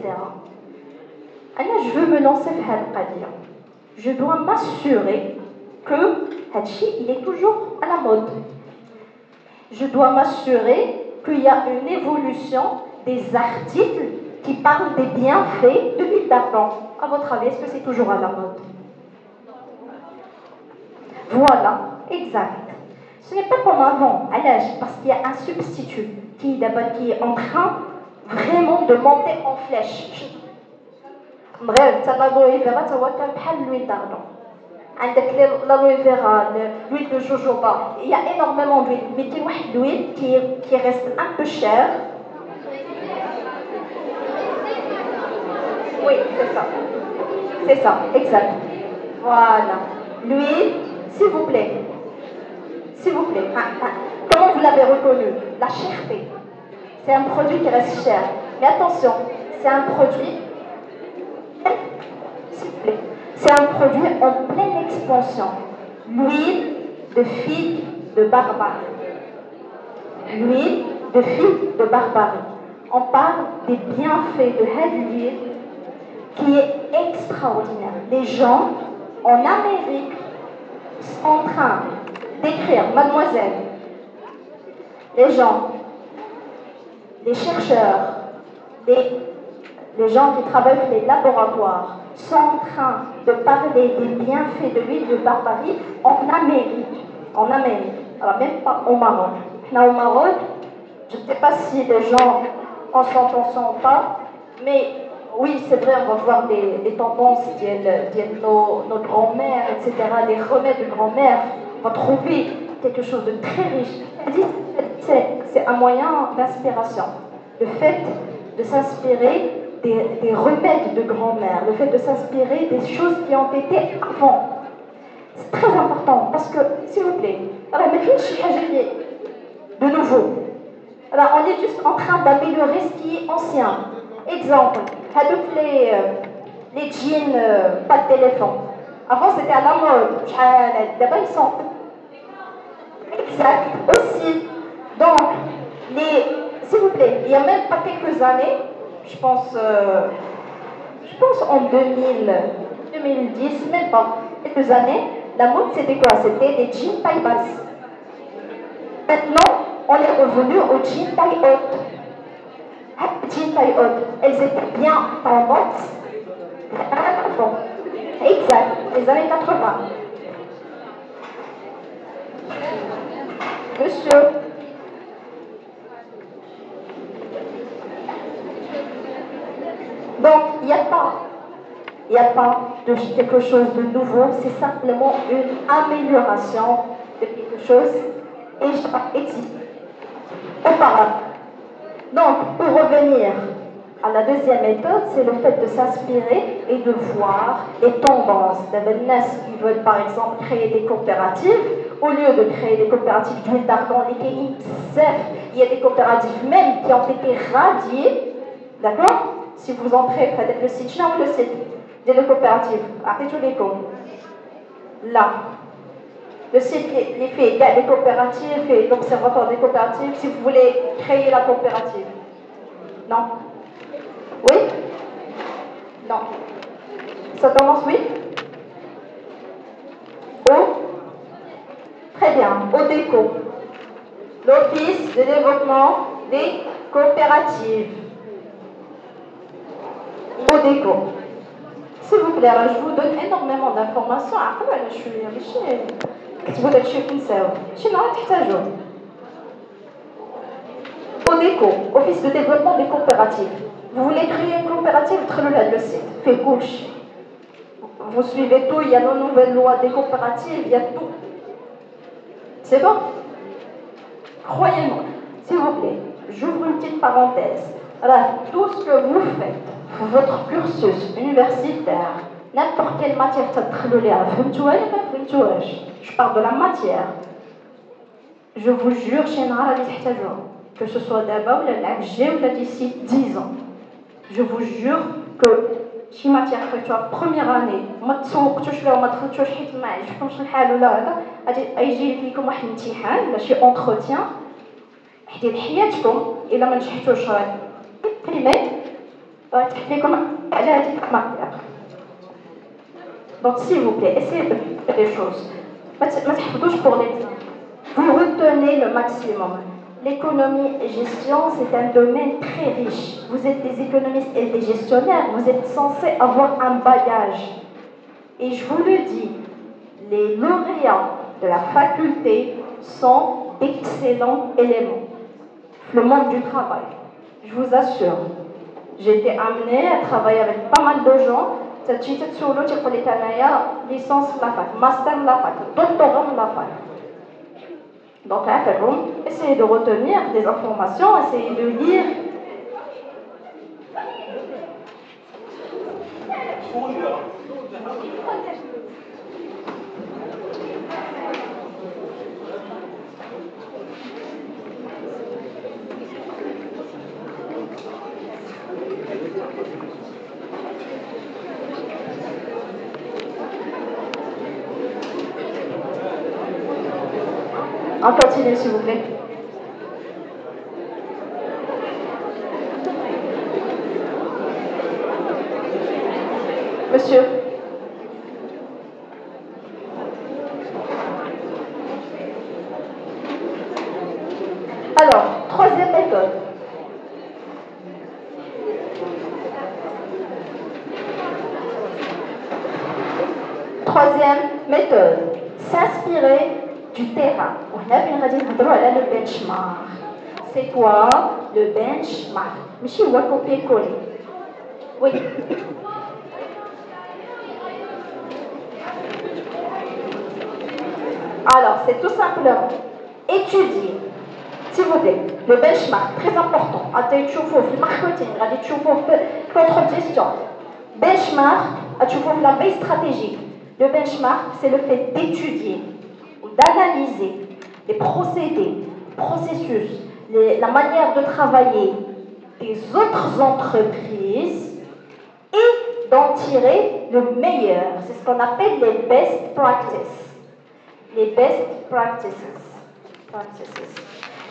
Alors, je veux me lancer dans cette je dois m'assurer que Hachi, il est toujours à la mode. Je dois m'assurer qu'il y a une évolution des articles qui parlent des bienfaits de l'huile d'argan. À votre avis, est-ce que c'est toujours à la mode? Voilà, exact. Ce n'est pas comme avant, à l'âge, parce qu'il y a un substitut qui est en train vraiment de monter en flèche. Bref, ça va l'huile d'argan. عندك l'aloe vera, l'huile de jojoba, il y a énormément d'huile, mais il y a l'huile qui reste un peu chère. Oui, c'est ça, exact. Voilà, l'huile, s'il vous plaît, comment vous l'avez reconnu? La cherté, c'est un produit qui reste cher, mais attention, c'est un produit, s'il vous plaît, c'est un produit en pleine expansion. L'huile de figue de Barbarie. L'huile de figue de Barbarie. On parle des bienfaits de cette huile qui est extraordinaire. Les gens en Amérique sont en train d'écrire, mademoiselle, les gens, les chercheurs, les gens qui travaillent dans les laboratoires, sont en train de parler des bienfaits de l'huile de Barbarie en Amérique. Alors même pas au Maroc. Là au Maroc, je ne sais pas si les gens en sont conscients ou pas, mais oui, c'est vrai, on va voir des tendances de nos grands-mères, etc., des remèdes de grand-mère. On va trouver quelque chose de très riche. C'est un moyen d'inspiration. Le fait de s'inspirer des remèdes de grand-mère, le fait de s'inspirer des choses qui ont été avant. C'est très important parce que, s'il vous plaît, alors de nouveau. Alors, on est juste en train d'améliorer ce qui est ancien. Exemple, les jeans pas d'éléphant. Avant, c'était à la mode. D'abord, ils sont exact aussi. Donc, s'il vous plaît, il n'y a même pas quelques années, je pense en 2010, même pas, quelques années, la mode c'était quoi? C'était des jeans taille basse. Maintenant, on est revenu au jean taille haute. Jean taille haute, elles étaient bien tendantes. Exact, les années 80. Monsieur. Donc, il n'y a pas de quelque chose de nouveau, c'est simplement une amélioration de quelque chose et existe auparavant. Donc, pour revenir à la deuxième méthode, c'est le fait de s'inspirer et de voir les tendances. Les gens qui veulent par exemple créer des coopératives, au lieu de créer des coopératives d'huile d'argan, il y a des coopératives même qui ont été radiées, d'accord? Si vous entrez, faites le site, le site des coopératives, arrêtez tous les cours. Là, le site les fait, il y a des coopératives et l'observatoire des coopératives, si vous voulez créer la coopérative. Non? Oui? Non. Ça commence, oui? Très bien, ODECO. L'Office de développement des coopératives. ODECO. S'il vous plaît, je vous donne énormément d'informations. Après, je suis riche. كتبوا داكشي وتنساو شي نهار تحتاجوه. ODECO, Office de développement des coopératives. Vous voulez créer une coopérative, le site, fait gauche. Vous suivez tout, il y a nos nouvelles lois des coopératives, il y a tout. C'est bon? Croyez-moi, s'il vous plaît, j'ouvre une petite parenthèse. Alors, tout ce que vous faites, votre cursus universitaire, n'importe quelle matière, je parle de la matière. Je vous jure, que ce soit d'abord ou d'ici 10 ans. Je vous jure que si matière que première année, ما تسوقتوش لها وما دخلتوش حيت ما عجبكمش الحال ولا هذا غادي يجي لكم واحد الامتحان ولا شي اونتروتيان حديد حياتكم الا ما نجحتوش راه بريمي تحت لكم على هذيك الماتير. Donc s'il vous plaît, essayez de faire des choses. ما تحفظوش pour l'examen. Vous retenez le maximum. L'économie et gestion, c'est un domaine très riche. Vous êtes des économistes et des gestionnaires, vous êtes censés avoir un bagage. Et je vous le dis, les lauréats de la faculté sont d'excellents éléments. Le monde du travail, je vous assure. J'ai été amenée à travailler avec pas mal de gens. Licence la fac, master la fac, doctorat la fac. Donc, essayez de retenir des informations, essayez de lire. On continue, s'il vous plaît. Monsieur. Alors, troisième méthode. Troisième méthode. S'inspirer du terrain. On a bien dit le benchmark. C'est quoi le benchmark? Monsieur, on va copier-coller. Oui. Alors, c'est tout simplement étudier, s'il vous plaît, le benchmark, très important. Le marketing, le contrôle de gestion. Benchmark, la veille stratégique. Le benchmark, c'est le fait d'étudier ou d'analyser les procédés, processus, la manière de travailler des autres entreprises et d'en tirer le meilleur. C'est ce qu'on appelle les best practices. Les best practices.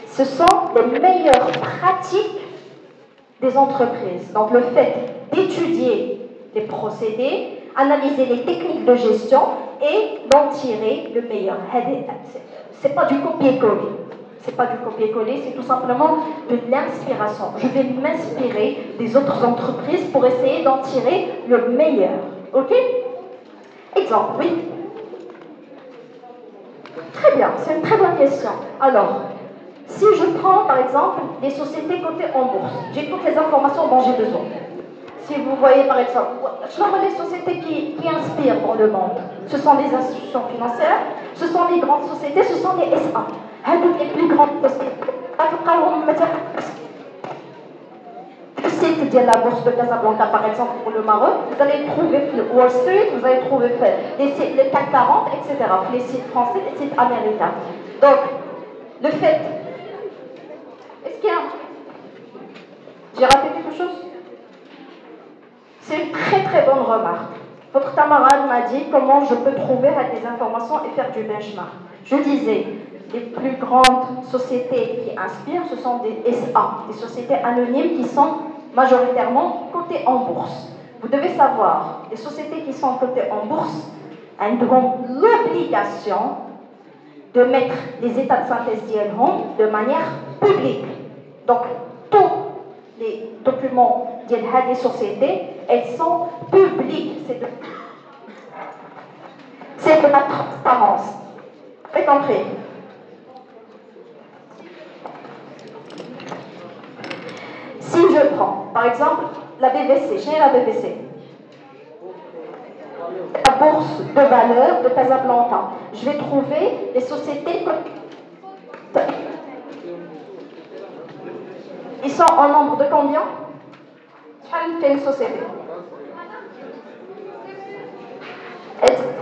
Ce sont les meilleures pratiques des entreprises. Donc le fait d'étudier les procédés, analyser les techniques de gestion et d'en tirer le meilleur. C'est pas du copier-coller. C'est pas du copier-coller, c'est tout simplement de l'inspiration. Je vais m'inspirer des autres entreprises pour essayer d'en tirer le meilleur. Ok? Exemple, oui. Très bien, c'est une très bonne question. Alors, si je prends par exemple les sociétés cotées en bourse, j'ai toutes les informations dont j'ai besoin. Si vous voyez par exemple, les sociétés qui inspirent dans le monde, ce sont les institutions financières, ce sont les grandes sociétés, ce sont les SA. Les plus grandes sociétés. Le site de la bourse de Casablanca, par exemple, pour le Maroc, vous allez trouver Wall Street, vous allez trouver les CAC 40, etc. Les sites français, les sites américains. Donc, le fait. Est-ce qu'il y a. J'ai raté quelque chose? C'est une très très bonne remarque. Votre camarade m'a dit comment je peux trouver des informations et faire du benchmark. Je disais, les plus grandes sociétés qui inspirent, ce sont des SA, des sociétés anonymes qui sont majoritairement cotées en bourse. Vous devez savoir, les sociétés qui sont cotées en bourse, elles ont l'obligation de mettre les états de synthèse d'IELHOM de manière publique. Donc, tous les documents des sociétés, elles sont publiques. C'est de la transparence. Vous avez compris? Si je prends, par exemple, la BBC, chez la BBC, la bourse de valeur de Casablanca, je vais trouver les sociétés. Ils sont en nombre de combien? Quelle société?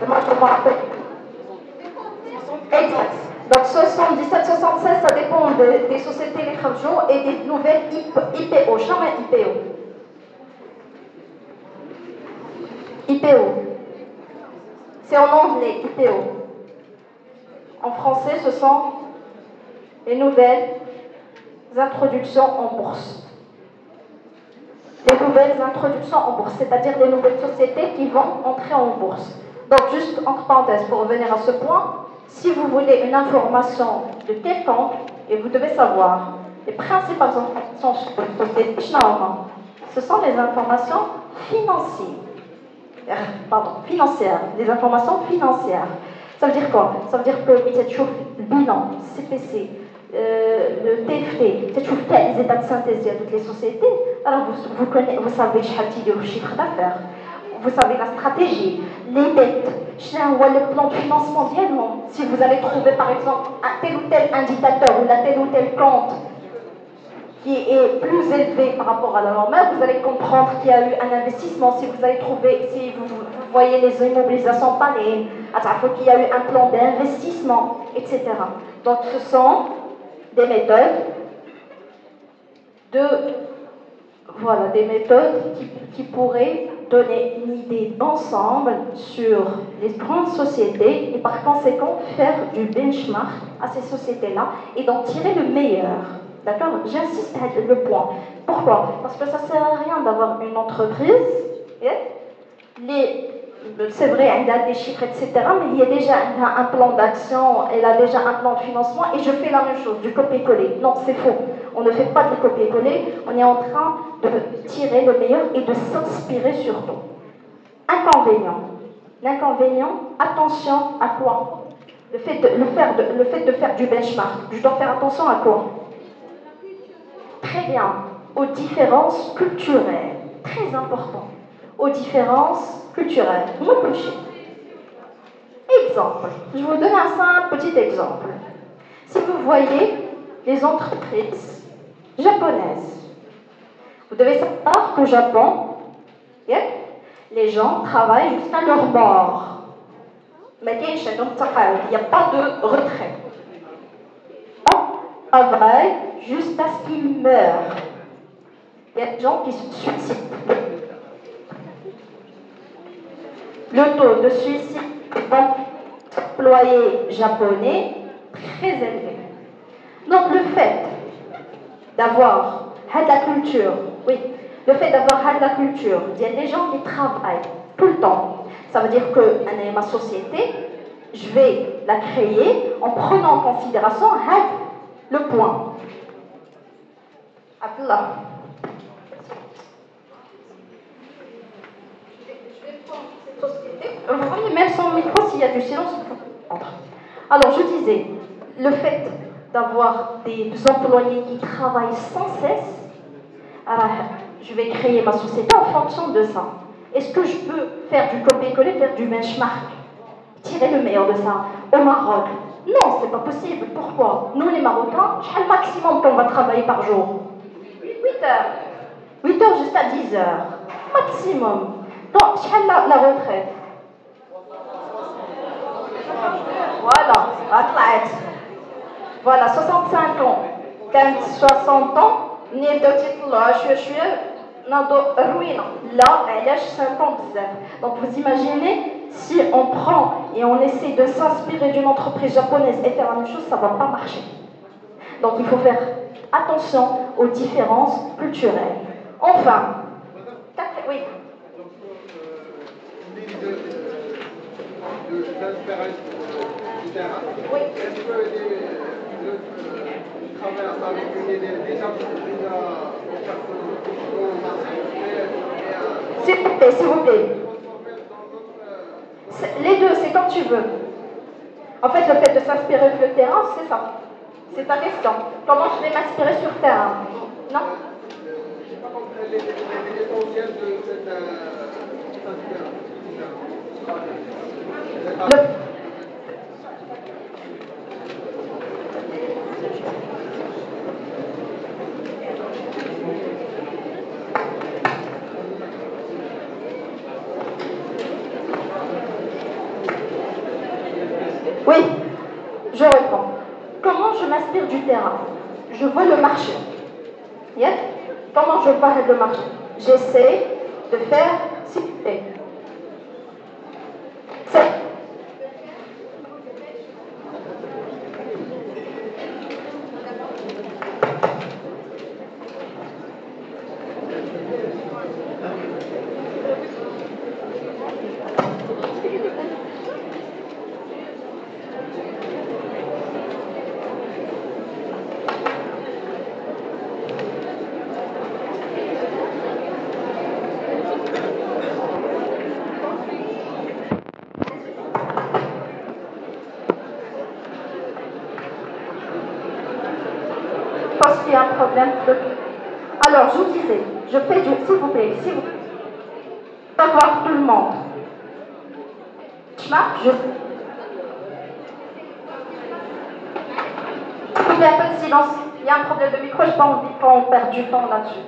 Moi, je me rappelle. Exact. Donc 77, 76, ça dépend des sociétés les travaux et des nouvelles IPO. Jamais IPO. IPO. C'est en anglais, IPO. En français, ce sont les nouvelles introductions en bourse. Les nouvelles introductions en bourse, c'est-à-dire les nouvelles sociétés qui vont entrer en bourse. Donc, juste entre parenthèses, pour revenir à ce point, si vous voulez une information de quelconque, et vous devez savoir, les principales informations sur une société, ce sont les informations financières, les informations financières. Ça veut dire quoi? Ça veut dire que le bilan, CPC, le TFT, c'est toujours les états de synthèse de toutes les sociétés. Alors vous savez le chiffre d'affaires, vous savez la stratégie, les dettes, le plan de financement. Si vous allez trouver par exemple un tel ou tel indicateur ou un tel ou tel compte qui est plus élevé par rapport à la normale, vous allez comprendre qu'il y a eu un investissement. Si vous allez trouver, si vous voyez les immobilisations pareilles, qu'il y a eu un plan d'investissement, etc. Donc ce sont des méthodes des méthodes qui pourraient donner une idée d'ensemble sur les grandes sociétés et par conséquent faire du benchmark à ces sociétés-là et d'en tirer le meilleur. D'accord? J'insiste à le point. Pourquoi? Parce que ça ne sert à rien d'avoir une entreprise. C'est vrai, elle a des chiffres, etc., mais il y a déjà un plan d'action, elle a déjà un plan de financement, et je fais la même chose, du copier-coller. Non, c'est faux. On ne fait pas du copier-coller, on est en train de tirer le meilleur et de s'inspirer surtout. Inconvénient. L'inconvénient, attention à quoi? Le fait de faire du benchmark. Je dois faire attention à quoi? Très bien. Aux différences culturelles. Très important. Aux différences culturelles. Exemple. Je vous donne un simple petit exemple. Si vous voyez les entreprises japonaises, vous devez savoir qu'au Japon, les gens travaillent jusqu'à leur mort. Mais il n'y a pas de retrait. On travaille jusqu'à ce qu'ils meurent. Il y a des gens qui se suicident. Le taux de suicide d'employés japonais très élevé. Donc le fait d'avoir la culture, oui, le fait d'avoir la culture, il y a des gens qui travaillent tout le temps. Ça veut dire que ma société, je vais la créer en prenant en considération le point. Abdullah. Vous voyez, même sans micro, s'il y a du silence, alors je disais, le fait d'avoir des employés qui travaillent sans cesse, alors, je vais créer ma société en fonction de ça. Est-ce que je peux faire du copier-coller, faire du benchmark, tirer le meilleur de ça au Maroc? Non, c'est pas possible. Pourquoi? Nous, les Marocains, quel maximum qu'on va travailler par jour? 8 heures. 8 heures jusqu'à 10 heures. Maximum. Donc, quelle la retraite? Voilà, 65 ans. 60 ans, donc vous imaginez, si on prend et on essaie de s'inspirer d'une entreprise japonaise et faire la même chose, ça ne va pas marcher. Donc il faut faire attention aux différences culturelles. Enfin, oui. Oui.
Est-ce que travaille avec des entreprises
s'il vous plaît. Les deux, c'est quand tu veux. En fait, le fait de s'inspirer sur le terrain, c'est ça. C'est ta question. Comment je vais m'inspirer sur le terrain? Non?
Je n'ai pas compris l'essentiel de cette
Oui, je réponds. Comment je m'inspire du terrain? Je vois le marché. Yeah? Comment je vois le marché? J'essaie de faire ce qu'il fait. Parce qu'il y a un problème. Alors, je vous disais, je fais du... S'il vous plaît, s'il vous plaît. Pas voir tout le monde. Je... Il y a un peu de silence. Il y a un problème de micro, je n'ai pas envie qu'on perde du temps là-dessus.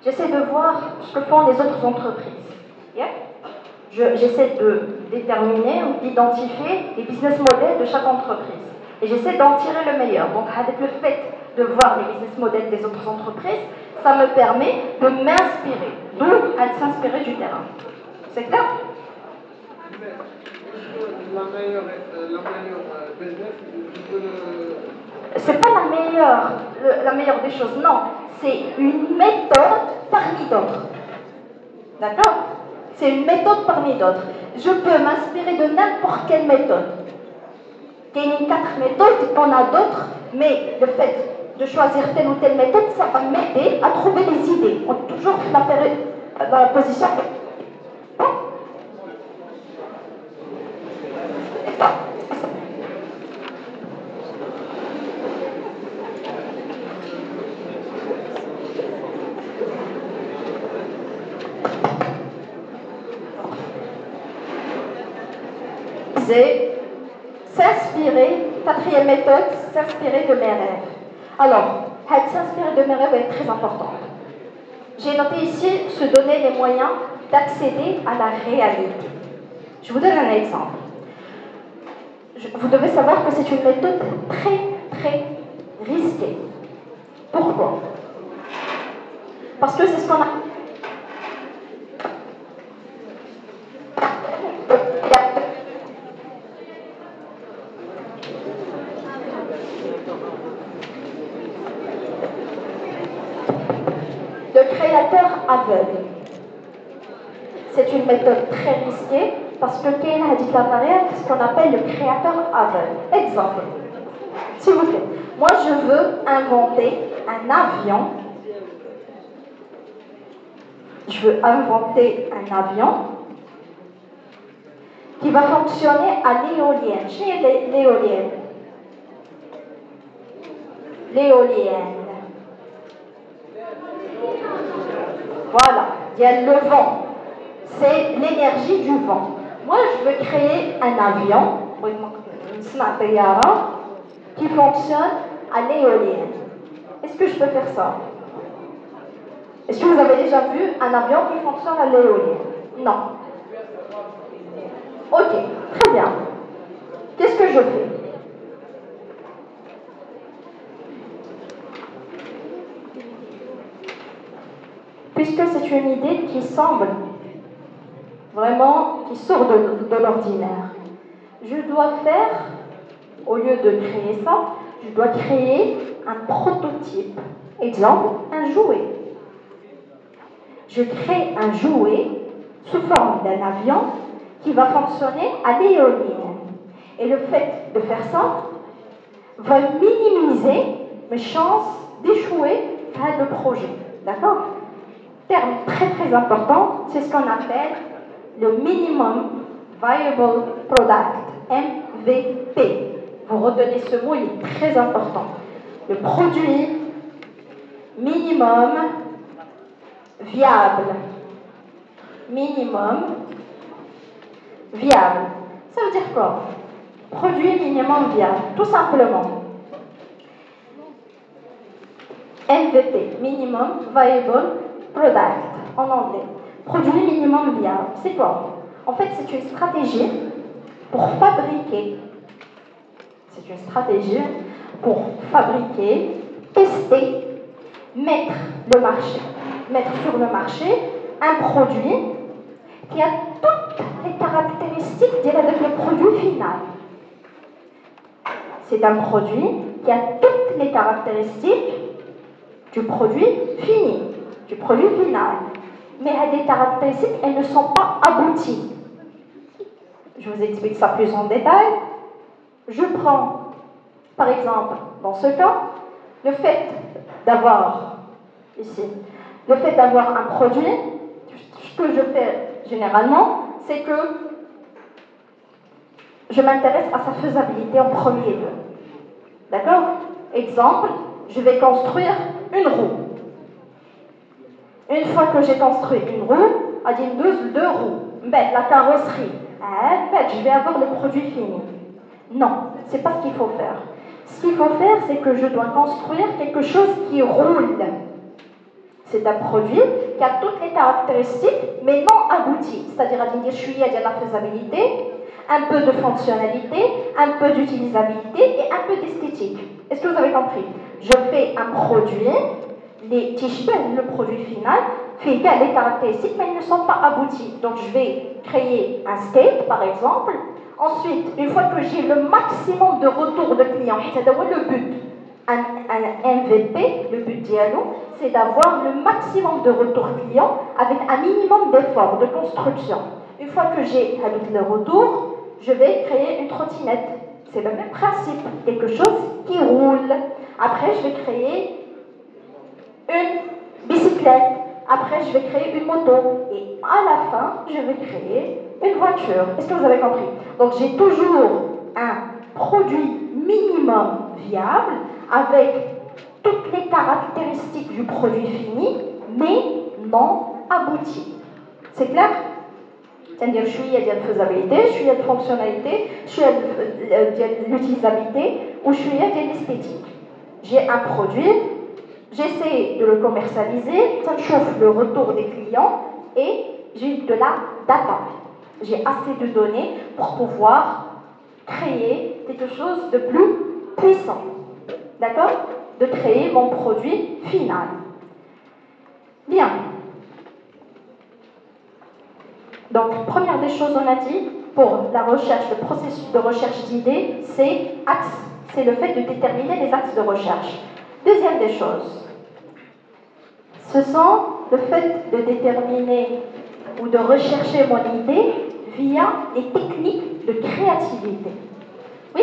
J'essaie de voir ce que font les autres entreprises. Yeah? J'essaie de déterminer ou d'identifier les business models de chaque entreprise. Et j'essaie d'en tirer le meilleur. Donc, avec le fait de voir les business models des autres entreprises, ça me permet de m'inspirer. Donc, à s'inspirer du terrain. C'est clair?
La meilleure business,
c'est pas la meilleure des choses, non. C'est une méthode parmi d'autres. D'accord? C'est une méthode parmi d'autres. Je peux m'inspirer de n'importe quelle méthode. Il y a 4 méthodes, on a d'autres, mais le fait de choisir telle ou telle méthode, ça va m'aider à trouver des idées. On est toujours dans la position. S'inspirer, 4e méthode, s'inspirer de mes rêves. Alors, s'inspirer de mes rêves est très important. J'ai noté ici se donner les moyens d'accéder à la réalité. Je vous donne un exemple. Vous devez savoir que c'est une méthode très risquée. Pourquoi? Parce que c'est ce qu'on a. Le créateur aveugle. C'est une méthode très risquée parce que Kane a dit la manière ce qu'on appelle le créateur aveugle. Exemple, s'il vous plaît,
Moi, je veux inventer un avion. Je veux inventer un avion qui va fonctionner à l'éolienne. J'ai l'éolienne. L'éolienne. Voilà, il y a le vent. C'est l'énergie du vent. Moi, je veux créer un avion qui fonctionne à l'éolienne. Est-ce que je peux faire ça? Est-ce que vous avez déjà vu un avion qui fonctionne à l'éolienne? Non. Ok, très bien. Qu'est-ce que je fais? Puisque c'est une idée qui semble vraiment, qui sort de l'ordinaire, je dois faire, au lieu de créer ça, je dois créer un prototype. Exemple, un jouet. Je crée un jouet sous forme d'un avion qui va fonctionner à l'éolienne. Et le fait de faire ça va minimiser mes chances d'échouer à le projet. D'accord? Terme très très important, c'est ce qu'on appelle le Minimum Viable Product, MVP. Vous retenez ce mot, il est très important. Le produit minimum viable. Minimum viable. Ça veut dire quoi? Produit minimum viable, tout simplement. MVP, Minimum Viable Product, en anglais. Produit minimum viable, c'est quoi? En fait, c'est une stratégie pour fabriquer. C'est une stratégie pour fabriquer, tester, mettre sur le marché un produit qui a toutes les caractéristiques avec le produit final. C'est un produit qui a toutes les caractéristiques du produit fini, du produit final. Mais à des caractéristiques, elles ne sont pas abouties. Je vous explique ça plus en détail. Je prends, par exemple, dans ce cas, le fait d'avoir, ici, le fait d'avoir un produit, ce que je fais généralement, c'est que je m'intéresse à sa faisabilité en premier lieu. D'accord? Exemple, je vais construire une roue. Une fois que j'ai construit une roue, deux roues, la carrosserie, je vais avoir le produit fini. Non, c'est pas ce qu'il faut faire. Ce qu'il faut faire, c'est que je dois construire quelque chose qui roule. C'est un produit qui a toutes les caractéristiques, mais non abouti. C'est-à-dire, je suis à la faisabilité, un peu de fonctionnalité, un peu d'utilisabilité et un peu d'esthétique. Est-ce que vous avez compris? Je fais un produit, le produit final, fait les caractéristiques, mais ils ne sont pas aboutis. Donc, je vais créer un skate, par exemple. Ensuite, une fois que j'ai le maximum de retour de clients, c'est d'avoir le but. Un MVP, le but dialogue, c'est d'avoir le maximum de retour client avec un minimum d'effort, de construction. Une fois que j'ai le retour, je vais créer une trottinette. C'est le même principe, quelque chose qui roule. Après, je vais créer une bicyclette. Après, je vais créer une moto. Et à la fin, je vais créer une voiture. Est-ce que vous avez compris? Donc, j'ai toujours un produit minimum viable avec toutes les caractéristiques du produit fini, mais non abouti. C'est clair? C'est-à-dire, je suis à la faisabilité, je suis à la fonctionnalité, je suis à l'utilisabilité ou je suis à l'esthétique. J'ai un produit, j'essaie de le commercialiser, ça chauffe le retour des clients et j'ai de la data. J'ai assez de données pour pouvoir créer quelque chose de plus puissant. D'accord? De créer mon produit final. Bien. Donc, première des choses, on a dit, pour la recherche, le processus de recherche d'idées, c'est le fait de déterminer les axes de recherche. Deuxième des choses, ce sont le fait de déterminer ou de rechercher mon idée via les techniques de créativité. Oui?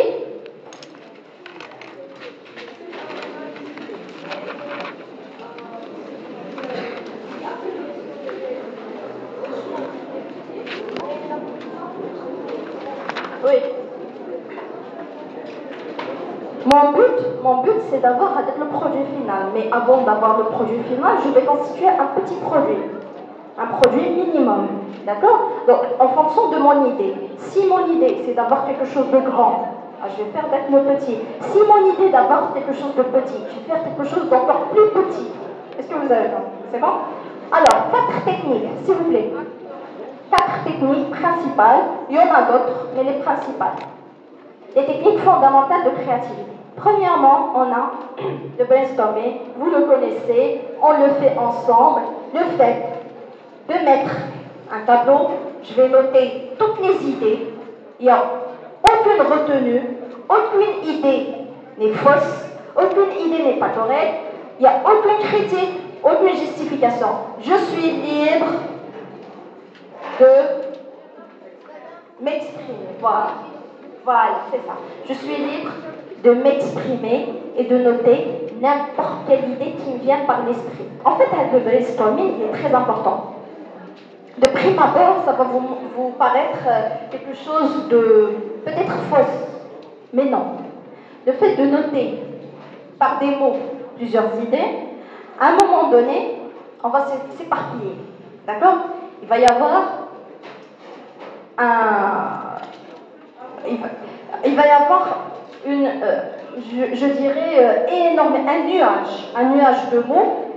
Mon but, c'est d'avoir le produit final. Mais avant d'avoir le produit final, je vais constituer un petit produit. Un produit minimum. D'accord? Donc, en fonction de mon idée. Si mon idée, c'est d'avoir quelque chose de grand, je vais faire d'être le petit. Si mon idée d'avoir quelque chose de petit, je vais faire quelque chose d'encore plus petit. Est-ce que vous avez compris? C'est bon? Alors, 4 techniques, s'il vous plaît. 4 techniques principales. Il y en a d'autres, mais les principales. Les techniques fondamentales de créativité. Premièrement, on a le brainstorming. Vous le connaissez, on le fait ensemble. Le fait de mettre un tableau, je vais noter toutes les idées. Il n'y a aucune retenue, aucune idée n'est fausse, aucune idée n'est pas correcte, il n'y a aucune critique, aucune justification. Je suis libre de m'exprimer. Voilà, c'est ça. Je suis libre de m'exprimer et de noter n'importe quelle idée qui me vient par l'esprit. En fait, le brainstorming est très important. De prime abord, ça va vous paraître quelque chose de peut-être fausse, mais non. Le fait de noter par des mots plusieurs idées, à un moment donné, on va s'éparpiller. D'accord? Il va y avoir une, je dirais, énorme, un nuage de mots,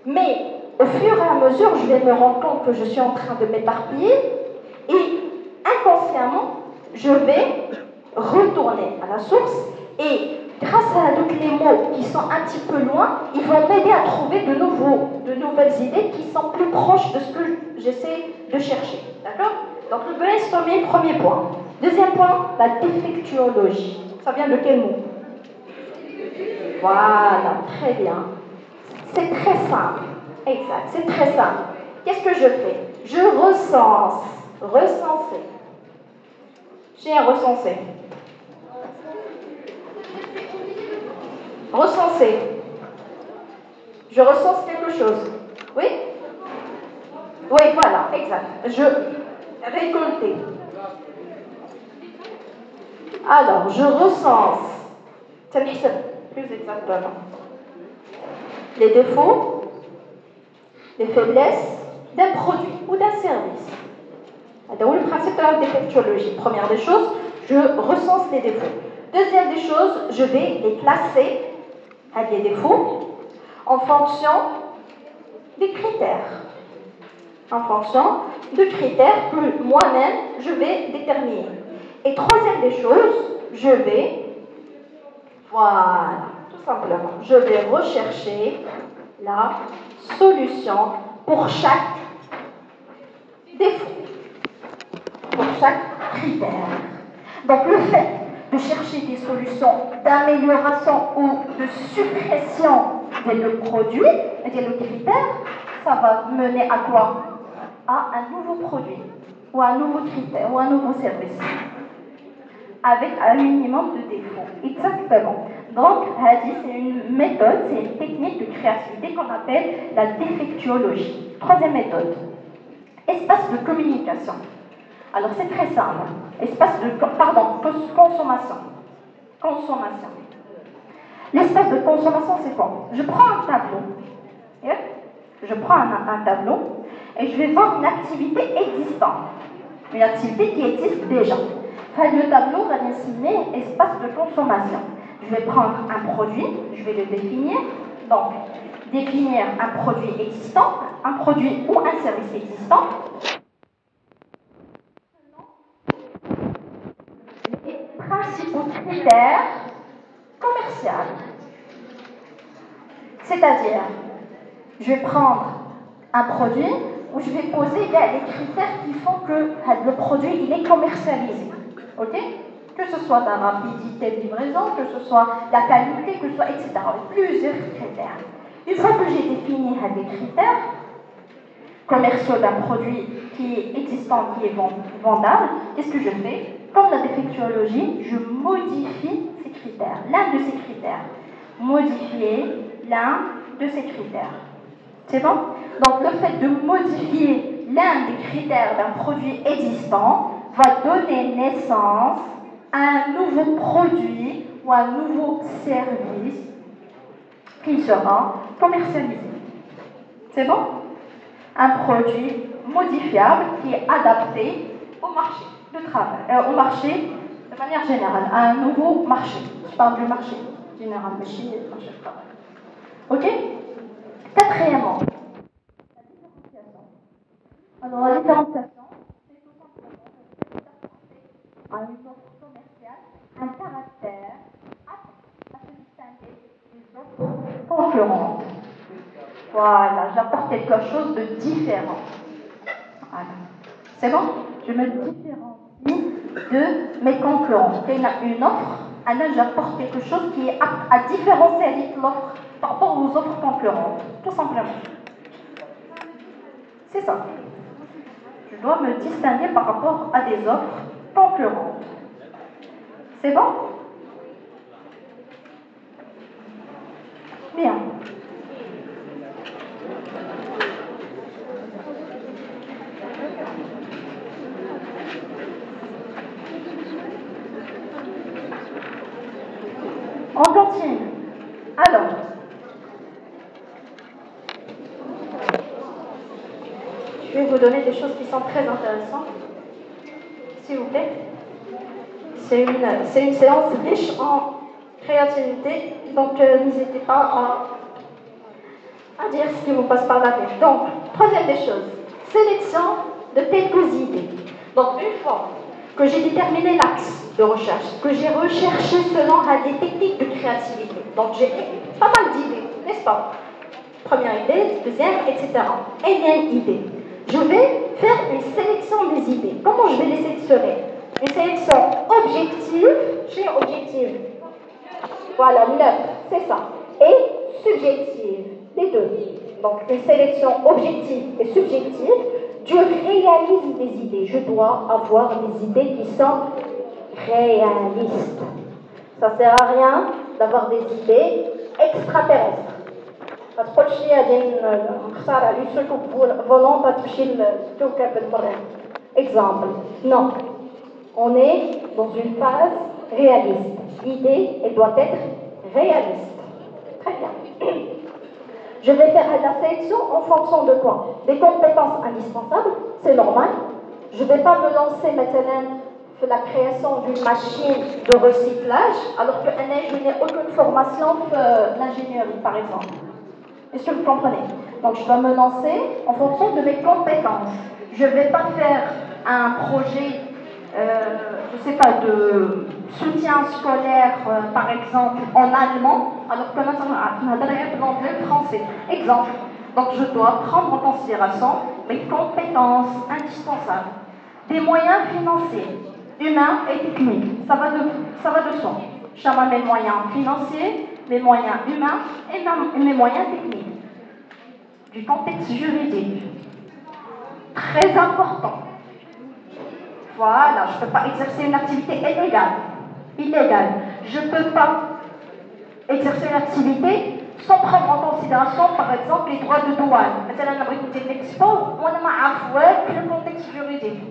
mais au fur et à mesure, je vais me rendre compte que je suis en train de m'éparpiller et inconsciemment, je vais retourner à la source et grâce à tous les mots qui sont un petit peu loin, ils vont m'aider à trouver de nouvelles idées qui sont plus proches de ce que j'essaie de chercher. D'accord? Donc le brainstorming, premier point. Deuxième point, la défectuologie. Ça vient de quel mot? Voilà, très bien. C'est très simple. Exact, c'est très simple. Qu'est-ce que je fais? Je recense. Recenser. J'ai un recensé. Recenser. Je recense quelque chose. Oui? Oui, voilà, exact. Je récolter. Alors, je recense. Plus exactement. Les défauts, les faiblesses d'un produit ou d'un service. Alors, le principe de la défectuologie. Première des choses, je recense les défauts. Deuxième des choses, je vais les classer à des défauts en fonction des critères. En fonction de critères que moi-même, je vais déterminer. Et troisième des choses, je vais, voilà, tout simplement, je vais rechercher la solution pour chaque défaut, pour chaque critère. Donc le fait de chercher des solutions d'amélioration ou de suppression des produits et des critères, ça va mener à quoi? À un nouveau produit, ou un nouveau critère, ou un nouveau service, avec un minimum de défauts. Exactement. Donc, c'est une méthode, c'est une technique de créativité qu'on appelle la défectuologie. Troisième méthode, espace de communication. Alors, c'est très simple. Consommation. Consommation. L'espace de consommation, c'est quoi? Je prends un tableau. Je prends un tableau et je vais voir une activité existante. Une activité qui existe déjà. Le tableau va dessiner espace de consommation. Je vais prendre un produit, je vais le définir. Donc, définir un produit existant, un produit ou un service existant. Les principaux critères commerciaux. C'est-à-dire, je vais prendre un produit où je vais poser les critères qui font que le produit il est commercialisé. Ok? Que ce soit la rapidité de livraison, que ce soit la qualité, que ce soit, etc. Plusieurs critères. Une fois que j'ai défini des critères commerciaux d'un produit qui est existant, qui est vendable, qu'est-ce que je fais? Comme la défectuologie, je modifie ces critères. L'un de ces critères. Modifier l'un de ces critères. C'est bon? Donc le fait de modifier l'un des critères d'un produit existant va donner naissance à un nouveau produit
ou un nouveau service qui sera commercialisé. C'est bon? Un produit modifiable qui est adapté au marché de travail, au marché de manière générale, à un nouveau marché. Je parle du marché général, mais chez le marché de travail. Ok? Quatrièmement, la différenciation. Alors, la différenciation, c'est tout simplement d'apporter à une offre commerciale un caractère apte à se distinguer des offres concurrentes. Voilà, j'apporte quelque chose de différent. Voilà. C'est bon? Je me différencie de mes concurrents. Quand il y a une offre, alors j'apporte quelque chose qui est apte à différencier l'offre par rapport aux offres concurrentes. Tout simplement. C'est ça. Je dois me distinguer par rapport à des offres concurrentes. C'est bon? Bien. On continue. Alors, je vais vous donner des choses qui sont très intéressantes. S'il vous plaît. C'est une séance riche en créativité, donc n'hésitez pas à dire ce qui vous passe par la tête. Donc, troisième des choses, sélection de quelques idées. Donc, une fois que j'ai déterminé l'axe de recherche, que j'ai recherché selon des techniques de créativité, donc j'ai pas mal d'idées, n'est-ce pas? Première idée, deuxième, etc. Énième idée. Je vais faire une sélection des idées. Comment je vais les sélectionner? Une sélection objective, chez objective. Voilà, 9, c'est ça. Et subjective, les deux. Donc une sélection objective et subjective, je réalise des idées. Je dois avoir des idées qui sont réalistes. Ça ne sert à rien d'avoir des idées extraterrestres. ما تقولش غادي نختار على سوق فولون تمشي للكوكب المريخ. Exemple. Non. On est dans une phase réaliste. L'idée, elle doit être réaliste. Très bien. Je vais faire la sélection en fonction de quoi? Des compétences indispensables, c'est normal. Je ne vais pas me lancer maintenant sur la création d'une machine de recyclage, alors que je n'ai aucune formation pour l'ingénierie, par exemple. Est-ce que vous comprenez? Donc, je dois me lancer en fonction de mes compétences. Je ne vais pas faire un projet, je ne sais pas, de soutien scolaire, par exemple, en allemand, alors que maintenant, on a français. Exemple. Donc, je dois prendre en considération mes compétences indispensables. Des moyens financiers, humains et techniques. Ça va de soi. Je vais mes moyens financiers, mes moyens humains et mes moyens techniques. Du contexte juridique. Très important. Voilà, je ne peux pas exercer une activité illégale. Je ne peux pas exercer une activité sans prendre en considération, par exemple, les droits de douane. Maintenant, on a écouté l'export, on a le contexte juridique.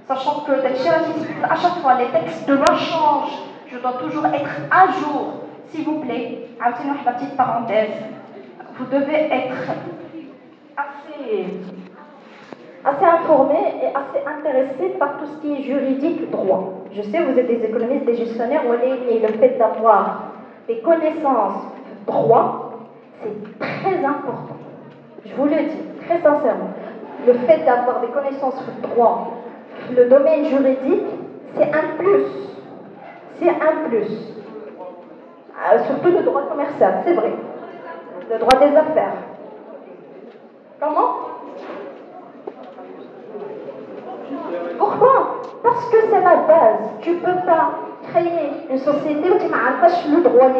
Sachant que à chaque fois, les textes de loi changent. Je dois toujours être à jour. S'il vous plaît, une petite parenthèse. Vous devez être assez informé et assez intéressé par tout ce qui est juridique, droit. Je sais, vous êtes des économistes, des gestionnaires, et le fait d'avoir des connaissances droit, c'est très important. Je vous le dis, très sincèrement. Le fait d'avoir des connaissances droit, le domaine juridique, c'est un plus. C'est un plus. Surtout le droit commercial, c'est vrai. Le droit des affaires. Comment? Pourquoi? Parce que c'est la base. Tu ne peux pas créer une société où tu n'as pas le droit de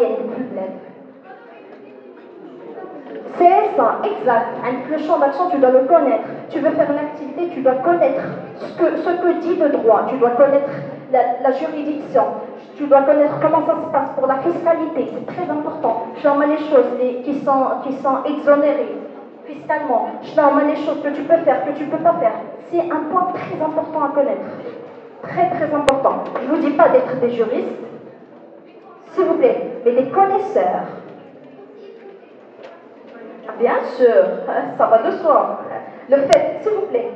c'est ça, exact. Le champ d'action, tu dois le connaître. Tu veux faire une activité, tu dois connaître ce que dit le droit. Tu dois connaître la juridiction. Tu dois connaître comment ça se passe pour la fiscalité. C'est très important. Je normal les choses qui sont exonérées fiscalement. Je normal les choses que tu peux faire, que tu ne peux pas faire. C'est un point très important à connaître. Très, très important. Je ne vous dis pas d'être des juristes.
S'il vous plaît, mais des connaisseurs. Bien sûr, ça va de soi. Le fait, s'il vous plaît,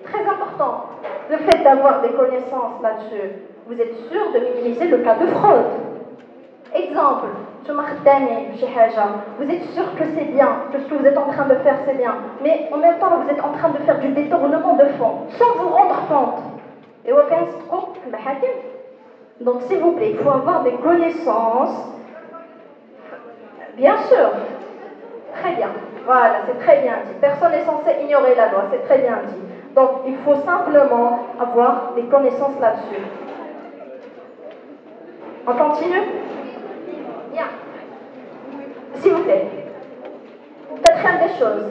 très important, le fait d'avoir des connaissances là-dessus, vous êtes sûr de minimiser le cas de fraude. Exemple, vous êtes sûr que c'est bien, que ce que vous êtes en train de faire c'est bien, mais en même temps vous êtes en train de faire du détournement de fonds, sans vous rendre compte. Et donc s'il vous plaît, il faut avoir des connaissances. Bien sûr, très bien, voilà, c'est très bien dit. Personne n'est censé ignorer la loi, c'est très bien dit. Donc il faut simplement avoir des connaissances là-dessus. On continue? Bien. S'il vous plaît. Quatrième des choses.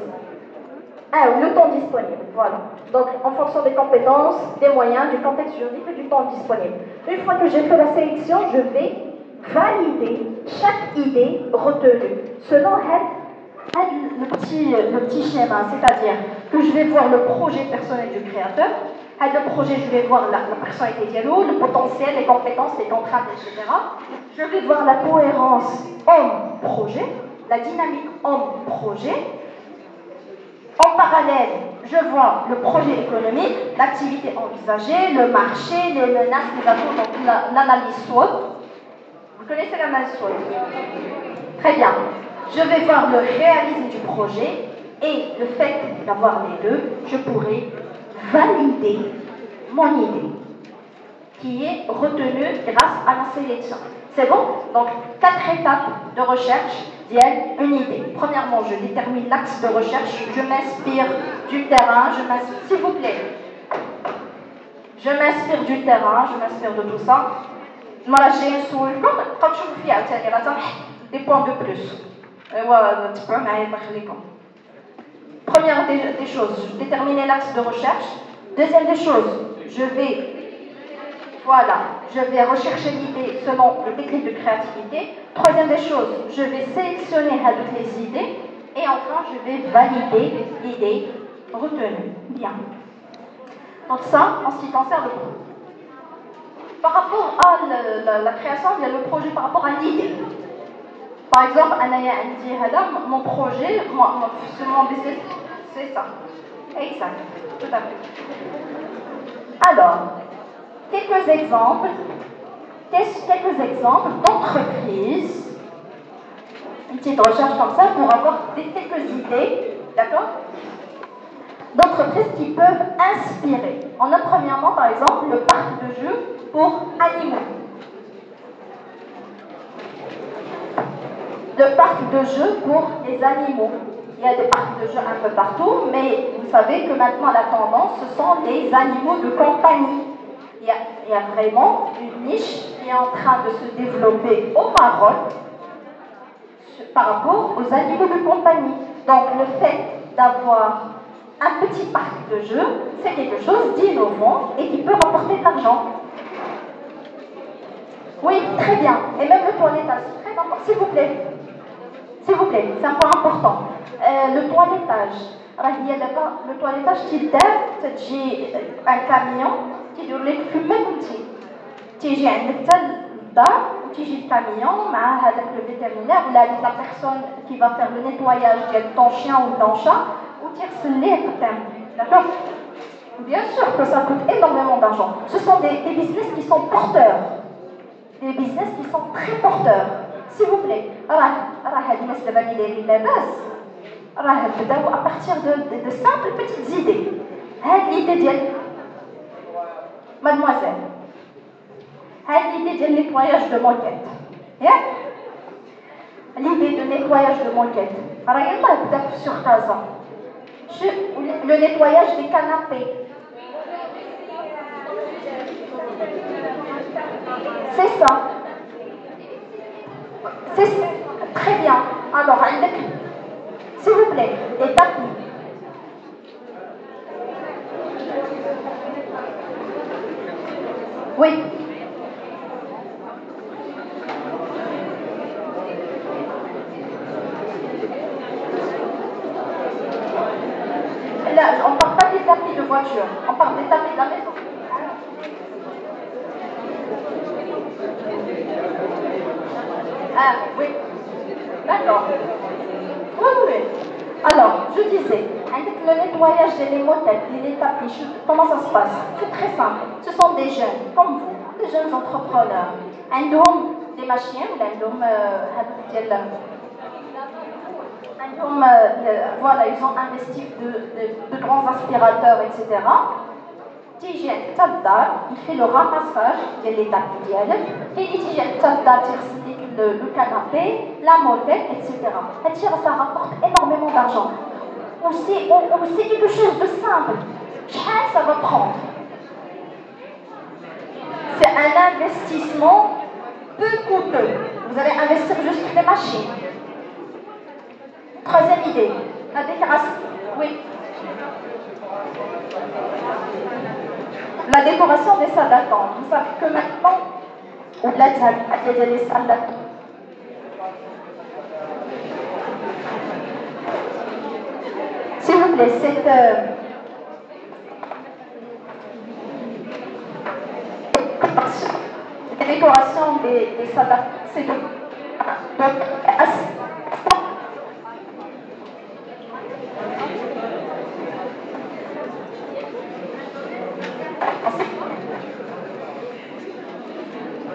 Le temps disponible. Voilà. Donc, en fonction des compétences, des moyens, du contexte juridique et du temps disponible. Une fois que j'ai fait la sélection, je vais valider chaque idée retenue. Selon le petit schéma, c'est-à-dire que je vais voir le projet personnel du créateur. Le projet, je vais voir la personnalité dialogue, le potentiel, les compétences, les contraintes, etc. Je vais voir la cohérence homme-projet, la dynamique homme-projet. En parallèle, je vois le projet économique, l'activité envisagée, le marché, les menaces, les atouts, donc l'analyse SWOT. Vous connaissez l'analyse SWOT? Très bien. Je vais voir le réalisme du projet et le fait d'avoir les deux, je pourrai valider mon idée qui est retenue grâce à la sélection. C'est bon? Donc, 4 étapes de recherche viennent une idée. Premièrement, je détermine l'axe de recherche, je m'inspire du terrain, s'il vous plaît, je m'inspire du terrain, je m'inspire de tout ça. Moi, j'ai un souhait, quand je vous fais des points de plus. Première des choses, déterminer l'axe de recherche. Deuxième des choses, je vais rechercher l'idée selon les techniques de créativité. Troisième des choses, je vais sélectionner toutes les idées. Et enfin, je vais valider l'idée retenue. Bien. Donc ça, en ce qui concerne le projet. Par rapport à la création, il y a le projet par rapport à l'idée. Par exemple, mon projet, mon business, c'est ça. Exact, tout à fait. Alors, quelques exemples d'entreprises, une petite recherche comme ça pour avoir quelques idées, d'accord, d'entreprises qui peuvent inspirer. On a premièrement, par exemple, le parc de jeux pour animaux. Le parc de jeux pour les animaux. Il y a des parcs de jeux un peu partout, mais vous savez que maintenant la tendance, ce sont les animaux de compagnie. Il y a vraiment une niche qui est en train de se développer au Maroc par rapport aux animaux de compagnie. Donc le fait d'avoir un petit parc de jeux, c'est quelque chose d'innovant et qui peut rapporter de l'argent. Oui, très bien. Et même le toilettage, c'est très important. S'il vous plaît. S'il vous plaît, c'est un point important. Le toilettage. Le toilettage qui date, j'ai un camion qui doit les fumer comme ça. تيجي عندك حتى للدار وتيجي الكاميون مع هذاك لو فيتيرينير ولا هذيك لا بيرسون كي va faire le nettoyage ديال ton chien ou ton chat وتغسل ليه قدام. D'accord? Bien sûr que ça coûte énormément d'argent. Ce sont des business qui sont porteurs. Des business qui sont très porteurs. S'il vous plaît, هاد الناس دابا اللي دايرين لاباس راه بداو à partir de simples petites idées. هاد l'idée ديال mademoiselle. L'idée de nettoyage de moquette. L'idée de nettoyage de moquette. Sur Casa. Le nettoyage des canapés. C'est ça. C'est très bien. Alors, s'il vous plaît, les tapis. Oui. Là, on ne parle pas des tapis de voiture, on parle des tapis de la maison. Ah, oui. D'accord. Oui, oui, oui. Alors, je disais, avec le nettoyage des moquettes, des tapis, comment ça se passe? C'est très simple. Ce sont des jeunes, comme vous, des jeunes entrepreneurs. عندهم des machines, عندهم voilà, ils ont investi de grands aspirateurs, etc. تيجي حتى الدار يفي لو راماساج ديال لي تابي ديالك كاين اللي تيجي حتى الدار تيغسل لك لو كانابي لا موتيل اتسيتيرا هادشي راه سا رابورت énormément d'argent ou c'est quelque chose de simple شحال ça va prendre c'est un investissement peu coûteux vous allez investir juste des machines troisième idée la décoration oui la décoration des salles d'attente. Vous savez que maintenant, au-delà de ça, il y a des salles d'attente. S'il vous plaît, cette décoration des salles d'attente, c'est donc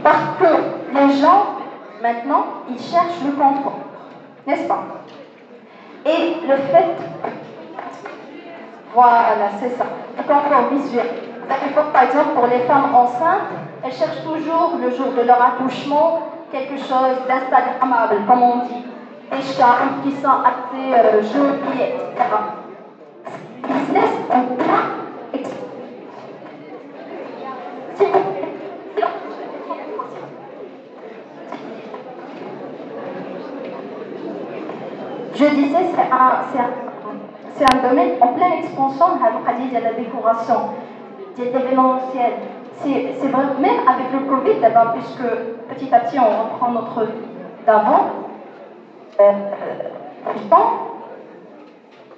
parce que les gens, maintenant, ils cherchent le confort, n'est-ce pas? Et le fait, voilà, c'est ça, le confort visuel. Par exemple, pour les femmes enceintes, elles cherchent toujours, le jour de leur accouchement, quelque chose d'instagrammable, comme on dit. Des charmes qui sont assez jolis, etc. Business en plein. Je disais, c'est un domaine en pleine expansion, de la décoration, de l'événementiel. C'est vrai, même avec le Covid, d'abord, puisque petit à petit on reprend notre vie d'avant,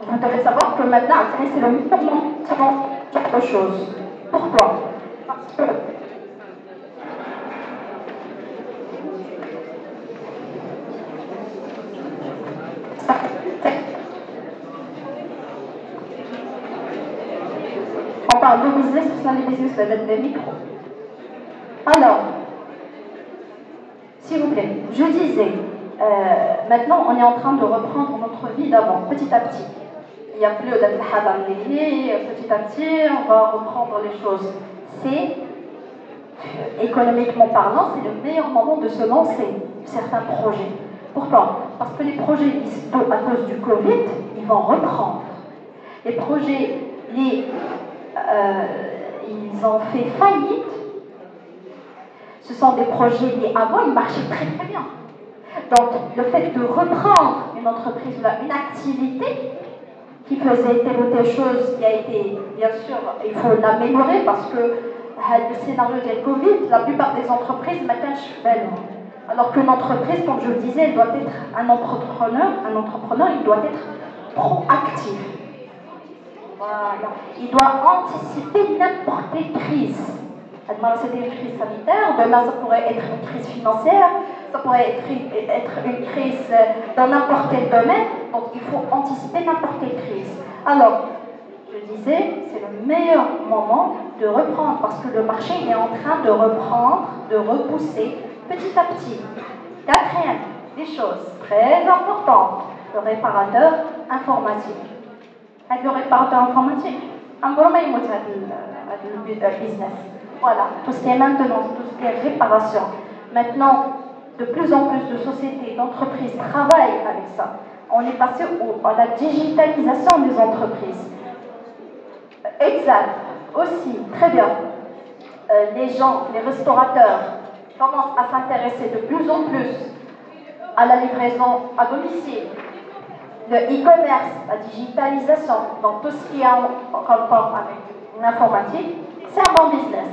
vous devez savoir que maintenant, c'est le mouvement selon quelque chose. Pourquoi? Parce que on parle de business, c'est les business des micros. Alors, s'il vous plaît, je disais, maintenant on est en train de reprendre notre vie d'avant, petit à petit. Il n'y a plus d'être petit à petit, on va reprendre les choses. C'est, économiquement parlant, c'est le meilleur moment de se lancer certains projets. Pourquoi? Parce que les projets, à cause du Covid, ils vont reprendre. Les projets, ils ont fait faillite. Ce sont des projets qui avant, ils marchaient très très bien. Donc, le fait de reprendre une entreprise, une activité qui faisait telle ou telle chose qui a été, bien sûr, il faut l'améliorer parce que le scénario de Covid, la plupart des entreprises maintenant belle. Alors qu'une entreprise, comme je le disais, elle doit être un entrepreneur, il doit être proactif. Voilà. Il doit anticiper n'importe quelle crise. C'était une crise sanitaire, demain ça pourrait être une crise financière, ça pourrait être une crise dans n'importe quel domaine, donc il faut anticiper n'importe quelle crise. Alors, je disais, c'est le meilleur moment de reprendre parce que le marché est en train de reprendre, de repousser petit à petit. Quatrième, des choses très importantes, le réparateur informatique. Avec le réparateur informatique, un bon business. Voilà, tout ce qui est maintenance, tout ce qui est réparation. Maintenant, de plus en plus de sociétés, d'entreprises travaillent avec ça. On est passé à la digitalisation des entreprises. Exact, aussi, très bien. Les gens, les restaurateurs commencent à s'intéresser de plus en plus à la livraison à domicile. Le e-commerce, la digitalisation, donc tout ce qui est en rapport avec l'informatique, c'est un bon business.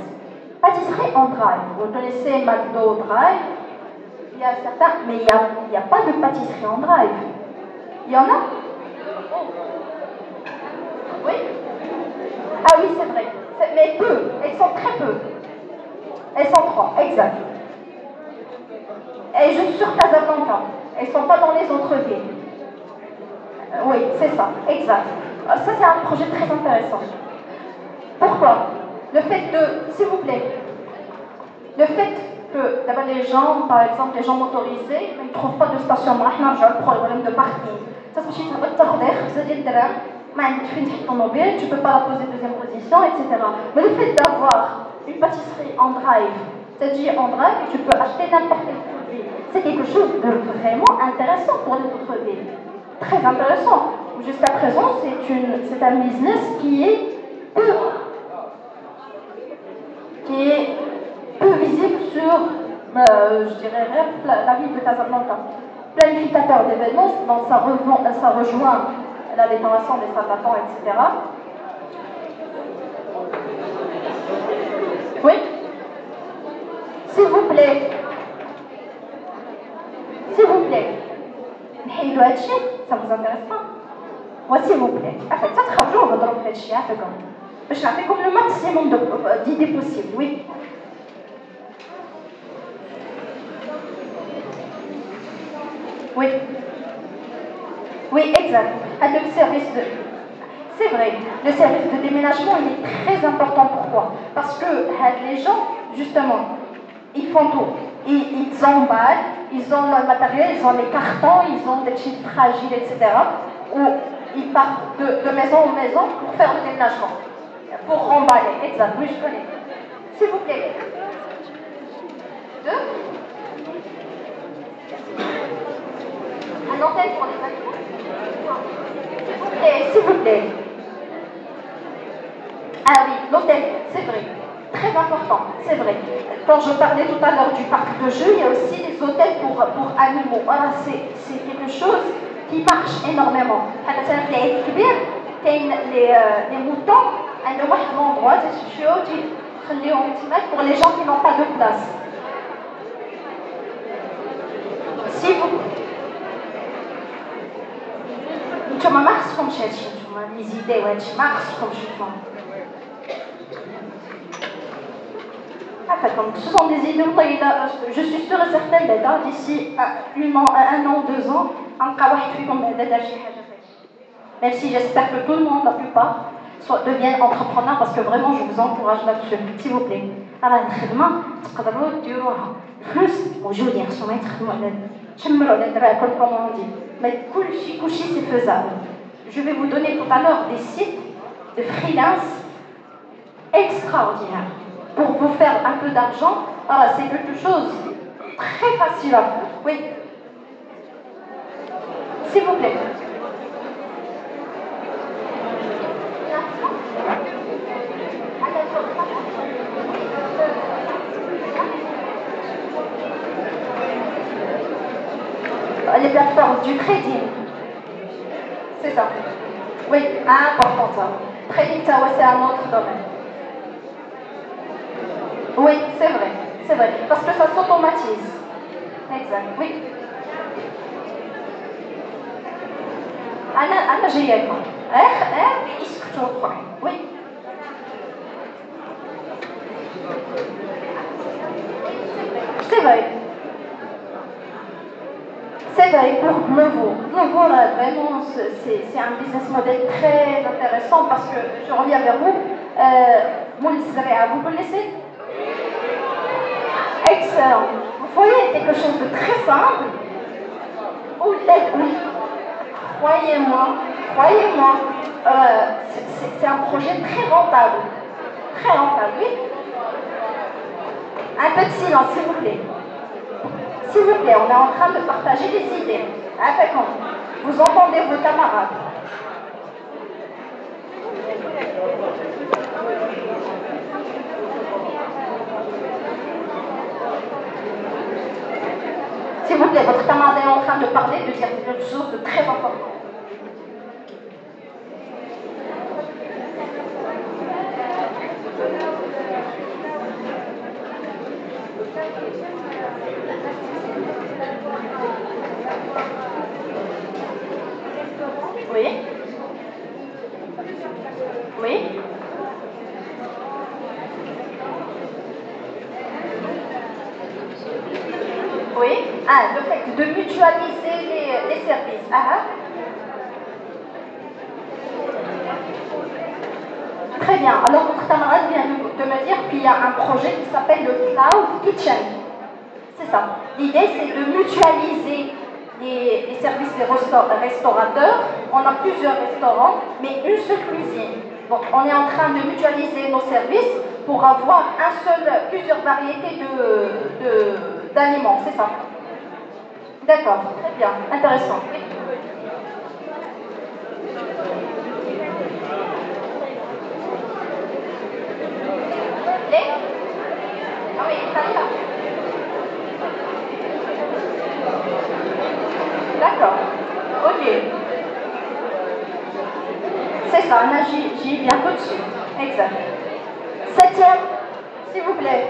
Pâtisserie en drive, vous connaissez McDo Drive, il y a certains, mais il n'y a pas de pâtisserie en drive. Il y en a? Oui? Ah oui, c'est vrai. Mais peu, elles sont très peu. Elles sont trois, exact. Et juste sur Casablanca. Elles ne sont pas dans les autres villes. Oui, c'est ça, exact. Ça, c'est un projet très intéressant. Pourquoi? Le fait de, s'il vous plaît, le fait que d'abord les gens, par exemple les gens motorisés, ils ne trouvent pas de stationnement, le problème de parking. Ça, c'est une tu ne peux pas la poser deuxième position, etc. Mais le fait d'avoir une pâtisserie en drive, c'est-à-dire en drive, tu peux acheter n'importe quel produit. C'est quelque chose de vraiment intéressant pour les autres villes. Très intéressant. Jusqu'à présent, c'est un business qui est peu visible sur, je dirais, la ville de Casablanca. Planificateur d'événements, donc ça rejoint la déclaration des salles d'attente, etc. Oui? S'il vous plaît. S'il vous plaît. Ça vous intéresse pas? Moi, s'il vous plaît. En fait, ça te on va dans le chien, je fais comme le maximum d'idées possibles, oui. Oui. Oui, exact. Le service de... C'est vrai, le service de déménagement, il est très important. Pourquoi? Parce que les gens, justement, ils font tout. Ils emballent, ils ont le matériel, ils ont les cartons, ils ont des chips fragiles, etc. Où ils partent de maison en maison pour faire le déménagement. Pour remballer, exact, oui, je connais. S'il vous plaît. Un hôtel pour les animaux? S'il vous plaît. Ah oui, l'hôtel, c'est vrai. Très important, c'est vrai. Quand je parlais tout à l'heure du parc de jeux, il y a aussi des hôtels pour animaux. Voilà, c'est quelque chose qui marche énormément. Les moutons, عندهم واحد l'endroit pour les gens qui n'ont pas de place. Si vous... نتوما ما خصكمش هادشي، نتوما ميزيديو هادشي، ما خصكمش نتوما. Ce sont des idées, je suis sûre et certaine que d'ici un an ou 2 ans, même si j'espère que tout le monde, la plupart, deviennent entrepreneurs parce que vraiment je vous encourage là-dessus, s'il vous plaît. Alors, الخدمة تقدروا ديروها. الفلوس موجودين خصهم يتخدموا على تشمروا على دراكم comme on dit. Mais كلشي c'est faisable. Je vais vous donner tout à l'heure des sites de freelance extraordinaires. Pour vous faire un peu d'argent, c'est quelque chose de très facile à faire. Oui. S'il vous plaît. Les plateformes du trading. C'est ça. Oui, important ça. Trading, ça, c'est un autre domaine. Oui, c'est vrai, parce que ça s'automatise. Exact, oui. أنا جاية لكم. يسكتوا الآخرين. Oui. C'est vrai. C'est vrai, pour Glovo. Glovo, là, vraiment, c'est un business model très intéressant parce que je reviens vers vous. Moul Zaria, vous connaissez? Excellent. Vous voyez quelque chose de très simple. Oui. Croyez-moi, c'est un projet très rentable. Très rentable, oui. Un peu de silence, s'il vous plaît. S'il vous plaît, on est en train de partager des idées. Vous entendez vos camarades. S'il vous plaît, votre camarade est en train de parler, de dire quelque chose de très important. Oui. Oui. Oui. Le fait de mutualiser les services. Très bien. Alors, votre camarade vient de me dire qu'il y a un projet qui s'appelle le Cloud Kitchen. C'est ça. L'idée, c'est de mutualiser les services des restaurateurs. On a plusieurs restaurants, mais une seule cuisine. Donc, on est en train de mutualiser nos services pour avoir plusieurs variétés d'aliments. C'est ça. D'accord. Très bien. Intéressant. Ah oui, ça. D'accord. Ok. C'est ça, là j'y viens tout de suite. Exact. 7e, s'il vous plaît.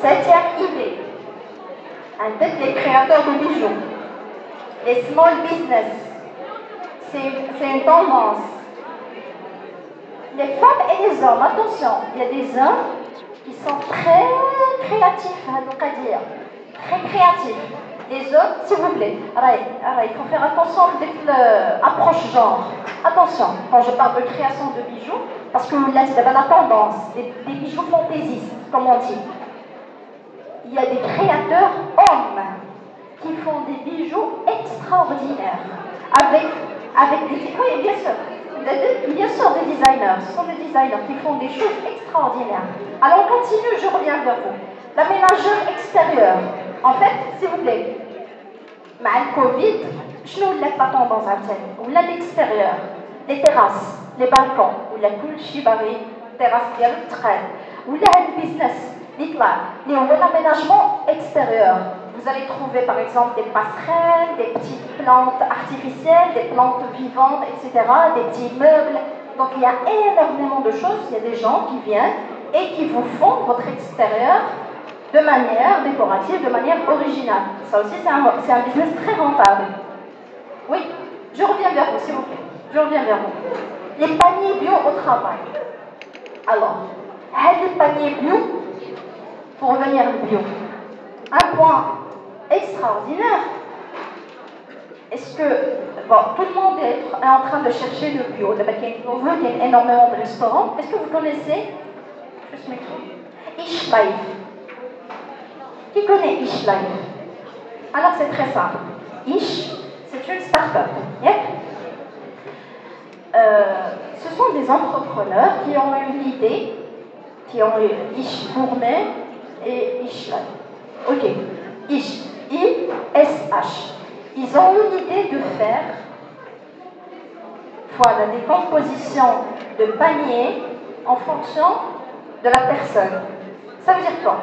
7e idée. Peut-être les créateurs de bijoux. Les small business. C'est une tendance. Les femmes et les hommes, attention, il y a des hommes qui sont très créatifs, très créatifs. Les hommes, s'il vous plaît, il faut faire attention avec l'approche genre. Attention, quand je parle de création de bijoux, parce que là, c'est la tendance, des bijoux fantaisistes, comme on dit. Il y a des créateurs hommes qui font des bijoux extraordinaires, avec des... Oui, bien sûr. Bien sûr, des designers. Ce sont des designers qui font des choses extraordinaires. Alors, on continue, je reviens vers vous. L'aménageur extérieur. En fait, s'il vous plaît, avec le Covid, je ne sais pas tendance à faire. Ou là, l'extérieur, les terrasses, les balcons, ou la cool chibari, terrasse bien le train, ou là, le business, l'aménagement extérieur. Vous allez trouver par exemple des passerelles, des petites plantes artificielles, des plantes vivantes, etc., des petits meubles. Donc il y a énormément de choses. Il y a des gens qui viennent et qui vous font votre extérieur de manière décorative, de manière originale. Ça aussi, c'est un business très rentable. Oui, je reviens vers vous, s'il vous plaît. Je reviens vers vous. Les paniers bio au travail. Alors, les paniers bio, pour revenir au bio, un point extraordinaire. Est-ce que, tout le monde est en train de chercher le bio. Il y a énormément de restaurants. Est-ce que vous connaissez Ish Life? Qui connaît Ish Life? Alors c'est très simple. Ish, c'est une start-up. Yep. Ce sont des entrepreneurs qui ont eu l'idée, qui ont eu Ish Gourmet et Ish Life. Ok. Ish, I-S-H. Ils ont eu l'idée de faire des compositions de paniers en fonction de la personne. Ça veut dire quoi?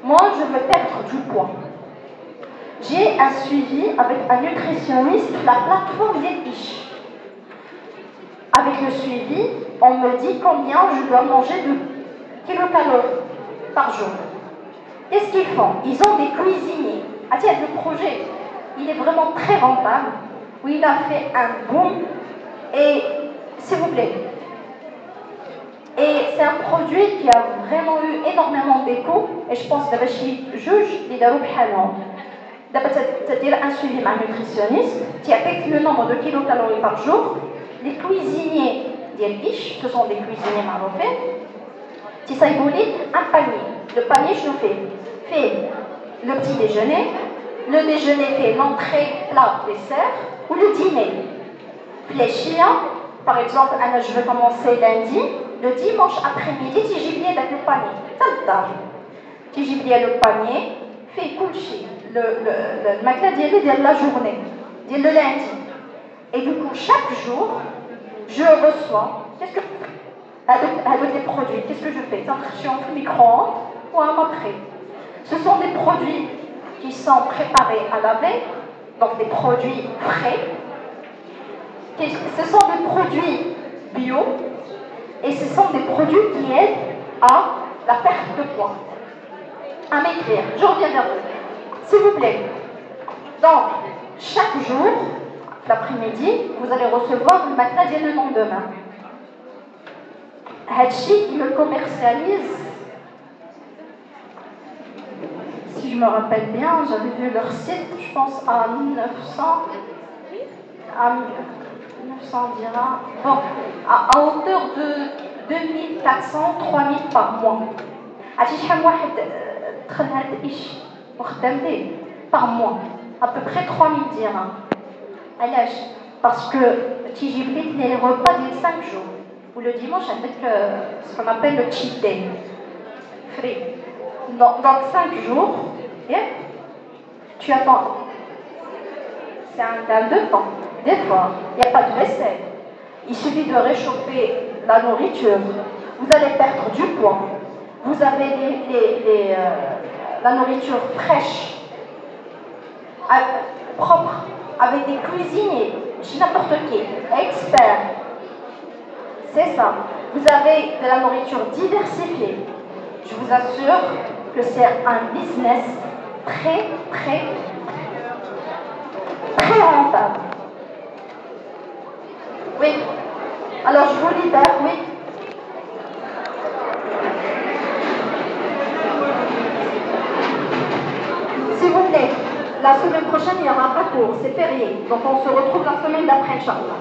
Moi, je veux perdre du poids. J'ai un suivi avec un nutritionniste, la plateforme des Ish. Avec le suivi, on me dit combien je dois manger de kilocalories par jour. Qu'est-ce qu'ils font? Ils ont des cuisiniers. Tiens, le projet, il est vraiment très rentable. Oui, il a fait un boom. Et, s'il vous plaît, et c'est un produit qui a vraiment eu énormément d'écho. Et je pense que je juge les darou bhalon. C'est-à-dire un suivi par un nutritionniste qui affecte le nombre de kilocalories par jour. Les cuisiniers d'Ish, ce sont des cuisiniers marocains, qui s'appellent un panier. Le panier, je le fait le petit déjeuner, le déjeuner fait l'entrée, plat, dessert, ou le dîner. Fléchia, par exemple, je vais commencer lundi, le dimanche après-midi, tu gibier avec le panier. Tu gibier le panier, fait coucher le matelas de la journée, de le lundi. Et du coup, chaque jour, je reçois, avec les produits, qu'est-ce que je fais? Je suis en micro-ondes ou à après. Ce sont des produits qui sont préparés à laver, donc des produits frais. Ce sont des produits bio et ce sont des produits qui aident à la perte de poids. À maigrir. Je reviens vers vous. S'il vous plaît. Donc, chaque jour, l'après-midi, vous allez recevoir le matelas le lendemain. Hachi qui le commercialise, si je me rappelle bien, j'avais vu leur site, je pense à 900 dirhams, bon, à hauteur de 2400, 3000 par mois. عرفتي شحال واحد دخل هاد الإيش وخدم به par mois à peu près 3000 dirhams. علاش؟ parce que تيجي بليك les repas de 5 jours ou le dimanche avec ce qu'on appelle le cheat day free. Donc 5 jours, yeah, tu attends. C'est un gain de temps. Des fois, il n'y a pas de vaisselle. Il suffit de réchauffer la nourriture. Vous allez perdre du poids. Vous avez la nourriture fraîche, propre, avec des cuisiniers, chez n'importe qui, experts. C'est ça. Vous avez de la nourriture diversifiée. Je vous assure que c'est un business très rentable. Oui. Alors je vous libère, oui. S'il vous plaît, la semaine prochaine il y aura pas cours, c'est férié. Donc on se retrouve la semaine d'après, Inch'Allah.